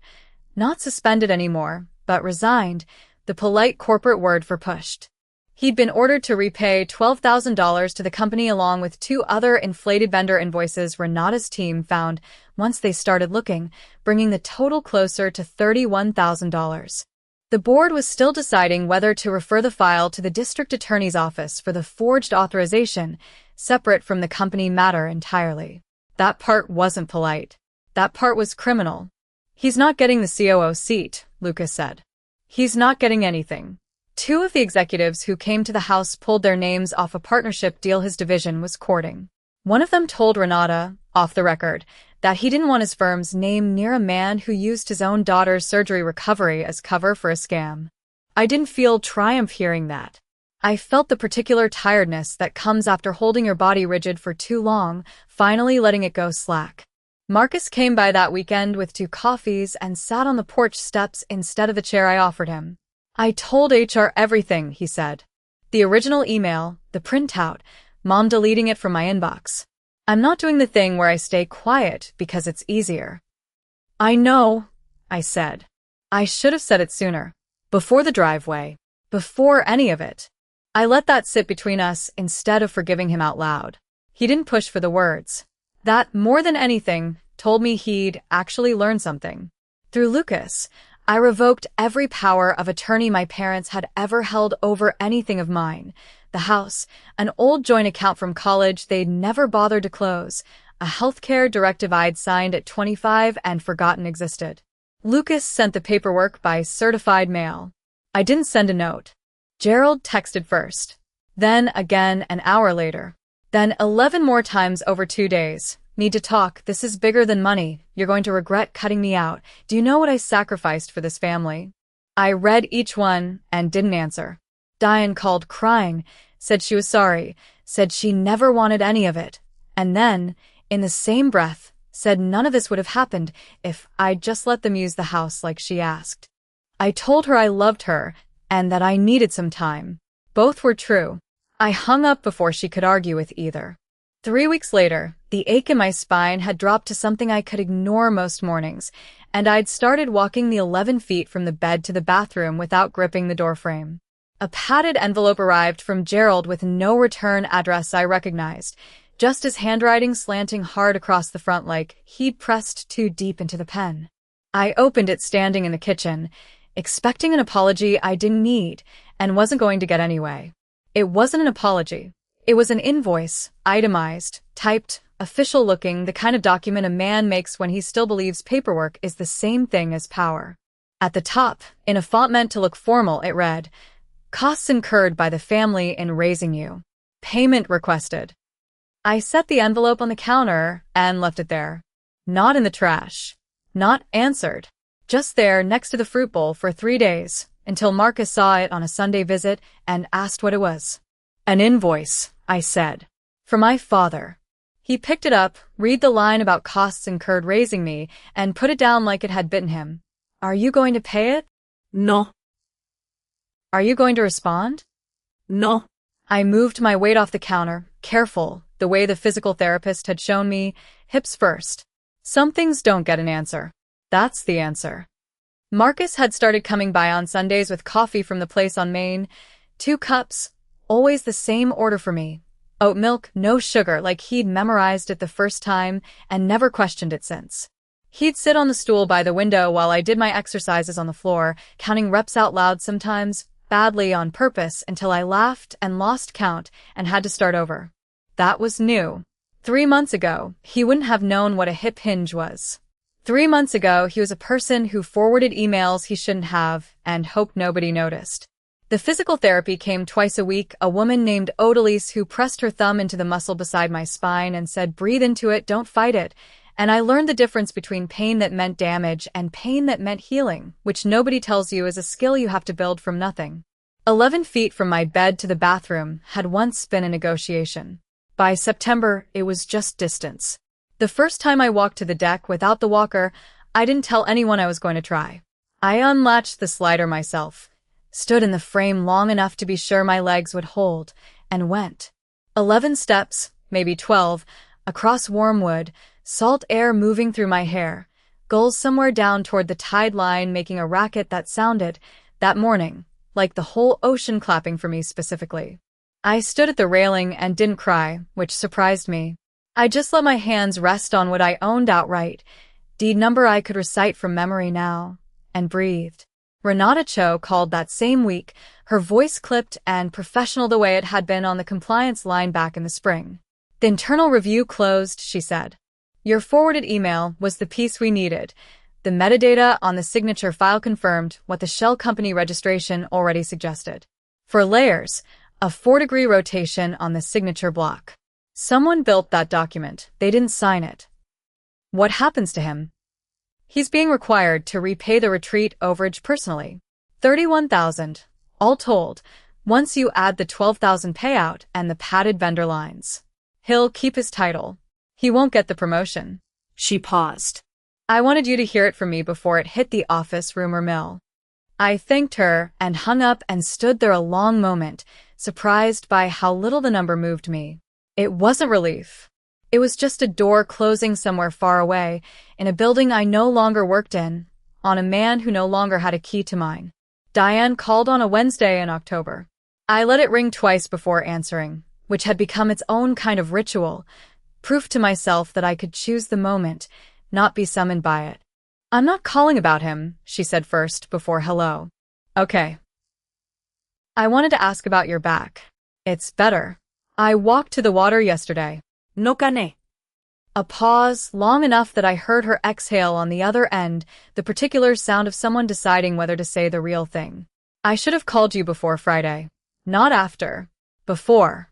Not suspended anymore, but resigned, the polite corporate word for pushed. He'd been ordered to repay $12,000 to the company along with 2 other inflated vendor invoices Renata's team found once they started looking, bringing the total closer to $31,000. The board was still deciding whether to refer the file to the district attorney's office for the forged authorization, separate from the company matter entirely. That part wasn't polite. That part was criminal. "He's not getting the COO seat," Lucas said. "He's not getting anything." 2 of the executives who came to the house pulled their names off a partnership deal his division was courting. One of them told Renata, off the record, that he didn't want his firm's name near a man who used his own daughter's surgery recovery as cover for a scam. I didn't feel triumph hearing that. I felt the particular tiredness that comes after holding your body rigid for too long, finally letting it go slack. Marcus came by that weekend with 2 coffees and sat on the porch steps instead of the chair I offered him. "I told HR everything," he said. "The original email, the printout, Mom deleting it from my inbox. I'm not doing the thing where I stay quiet because it's easier." "I know," I said. I should have said it sooner. Before the driveway. Before any of it. I let that sit between us instead of forgiving him out loud. He didn't push for the words. That, more than anything, told me he'd actually learned something. Through Lucas, I revoked every power of attorney my parents had ever held over anything of mine. The house, an old joint account from college they'd never bothered to close, a healthcare directive I'd signed at 25 and forgotten existed. Lucas sent the paperwork by certified mail. I didn't send a note. Gerald texted first. Then again an hour later. Then 11 more times over 2 days. "Need to talk. This is bigger than money. You're going to regret cutting me out. Do you know what I sacrificed for this family?" I read each one and didn't answer. Diane called crying, said she was sorry, said she never wanted any of it, and then, in the same breath, said none of this would have happened if I'd just let them use the house like she asked. I told her I loved her and that I needed some time. Both were true. I hung up before she could argue with either. 3 weeks later, the ache in my spine had dropped to something I could ignore most mornings, and I'd started walking the 11 feet from the bed to the bathroom without gripping the doorframe. A padded envelope arrived from Gerald with no return address I recognized, just his handwriting slanting hard across the front like he'd pressed too deep into the pen. I opened it standing in the kitchen, expecting an apology I didn't need and wasn't going to get anyway. It wasn't an apology. It was an invoice, itemized, typed, official-looking, the kind of document a man makes when he still believes paperwork is the same thing as power. At the top, in a font meant to look formal, it read, "Costs incurred by the family in raising you. Payment requested." I set the envelope on the counter and left it there. Not in the trash. Not answered. Just there next to the fruit bowl for 3 days, until Marcus saw it on a Sunday visit and asked what it was. "An invoice," I said. "For my father." He picked it up, read the line about costs incurred raising me, and put it down like it had bitten him. "Are you going to pay it?" No. "Are you going to respond?" No. I moved my weight off the counter, careful, the way the physical therapist had shown me, hips first. Some things don't get an answer. That's the answer. Marcus had started coming by on Sundays with coffee from the place on Main. 2 cups, always the same order for me. Oat milk, no sugar, like he'd memorized it the first time and never questioned it since. He'd sit on the stool by the window while I did my exercises on the floor, counting reps out loud sometimes, badly on purpose, until I laughed and lost count and had to start over. That was new. 3 months ago, he wouldn't have known what a hip hinge was. 3 months ago, he was a person who forwarded emails he shouldn't have and hoped nobody noticed. The physical therapy came twice a week, a woman named Odalise who pressed her thumb into the muscle beside my spine and said, "Breathe into it, don't fight it." And I learned the difference between pain that meant damage and pain that meant healing, which nobody tells you is a skill you have to build from nothing. 11 feet from my bed to the bathroom had once been a negotiation. By September, it was just distance. The first time I walked to the deck without the walker, I didn't tell anyone I was going to try. I unlatched the slider myself, stood in the frame long enough to be sure my legs would hold, and went. 11 steps, maybe 12, across warm wood, salt air moving through my hair, gulls somewhere down toward the tide line making a racket that sounded, that morning, like the whole ocean clapping for me specifically. I stood at the railing and didn't cry, which surprised me. I just let my hands rest on what I owned outright, deed number I could recite from memory now, and breathed. Renata Cho called that same week, her voice clipped and professional the way it had been on the compliance line back in the spring. "The internal review closed," she said. "Your forwarded email was the piece we needed. The metadata on the signature file confirmed what the shell company registration already suggested. For layers, a 4-degree rotation on the signature block. Someone built that document. They didn't sign it. What happens to him? He's being required to repay the retreat overage personally. 31,000, all told, once you add the 12,000 payout and the padded vendor lines. He'll keep his title. He won't get the promotion." She paused. I wanted you to hear it from me before it hit the office rumor mill. I thanked her and hung up and stood there a long moment, surprised by how little the number moved me. It wasn't relief. It was just a door closing somewhere far away, in a building I no longer worked in, on a man who no longer had a key to mine. Diane called on a Wednesday in October. I let it ring twice before answering, which had become its own kind of ritual, proof to myself that I could choose the moment, not be summoned by it. "I'm not calling about him," she said first, before hello. "Okay. I wanted to ask about your back. It's better. I walked to the water yesterday." No cane. A pause, long enough that I heard her exhale on the other end, the particular sound of someone deciding whether to say the real thing. "I should have called you before Friday. Not after. Before.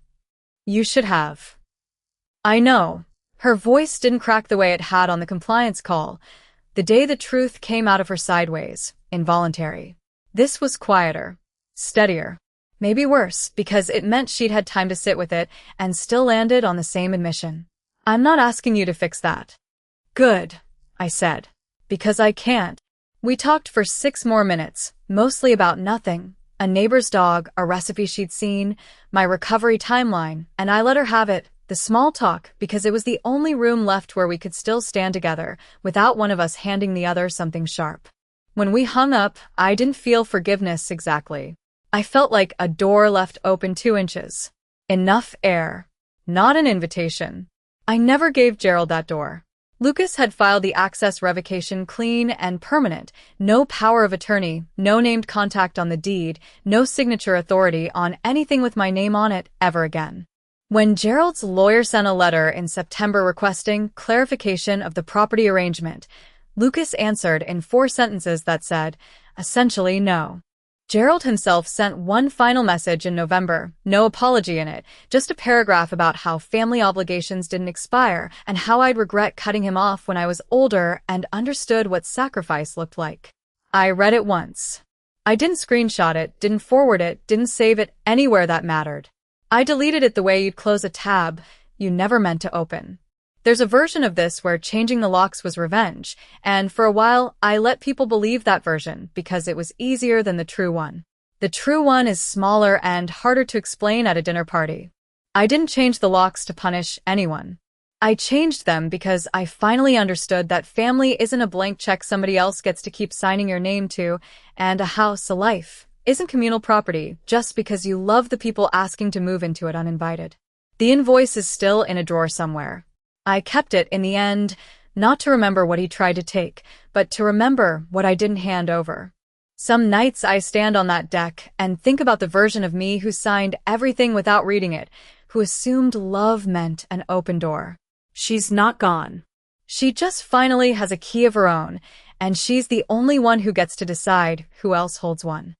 You should have." "I know." Her voice didn't crack the way it had on the compliance call, the day the truth came out of her sideways, involuntary. This was quieter, steadier. Maybe worse, because it meant she'd had time to sit with it and still landed on the same admission. "I'm not asking you to fix that." "Good," I said. "Because I can't." We talked for 6 more minutes, mostly about nothing. A neighbor's dog, a recipe she'd seen, my recovery timeline, and I let her have it, the small talk, because it was the only room left where we could still stand together, without one of us handing the other something sharp. When we hung up, I didn't feel forgiveness exactly. I felt like a door left open 2 inches. Enough air. Not an invitation. I never gave Gerald that door. Lucas had filed the access revocation clean and permanent. No power of attorney, no named contact on the deed, no signature authority on anything with my name on it ever again. When Gerald's lawyer sent a letter in September requesting clarification of the property arrangement, Lucas answered in 4 sentences that said, essentially no. Gerald himself sent one final message in November, no apology in it, just a paragraph about how family obligations didn't expire and how I'd regret cutting him off when I was older and understood what sacrifice looked like. I read it once. I didn't screenshot it, didn't forward it, didn't save it anywhere that mattered. I deleted it the way you'd close a tab you never meant to open. There's a version of this where changing the locks was revenge, and for a while I let people believe that version because it was easier than the true one. The true one is smaller and harder to explain at a dinner party. I didn't change the locks to punish anyone. I changed them because I finally understood that family isn't a blank check somebody else gets to keep signing your name to, and a house, a life, isn't communal property just because you love the people asking to move into it uninvited. The invoice is still in a drawer somewhere. I kept it in the end, not to remember what he tried to take, but to remember what I didn't hand over. Some nights I stand on that deck and think about the version of me who signed everything without reading it, who assumed love meant an open door. She's not gone. She just finally has a key of her own, and she's the only one who gets to decide who else holds one.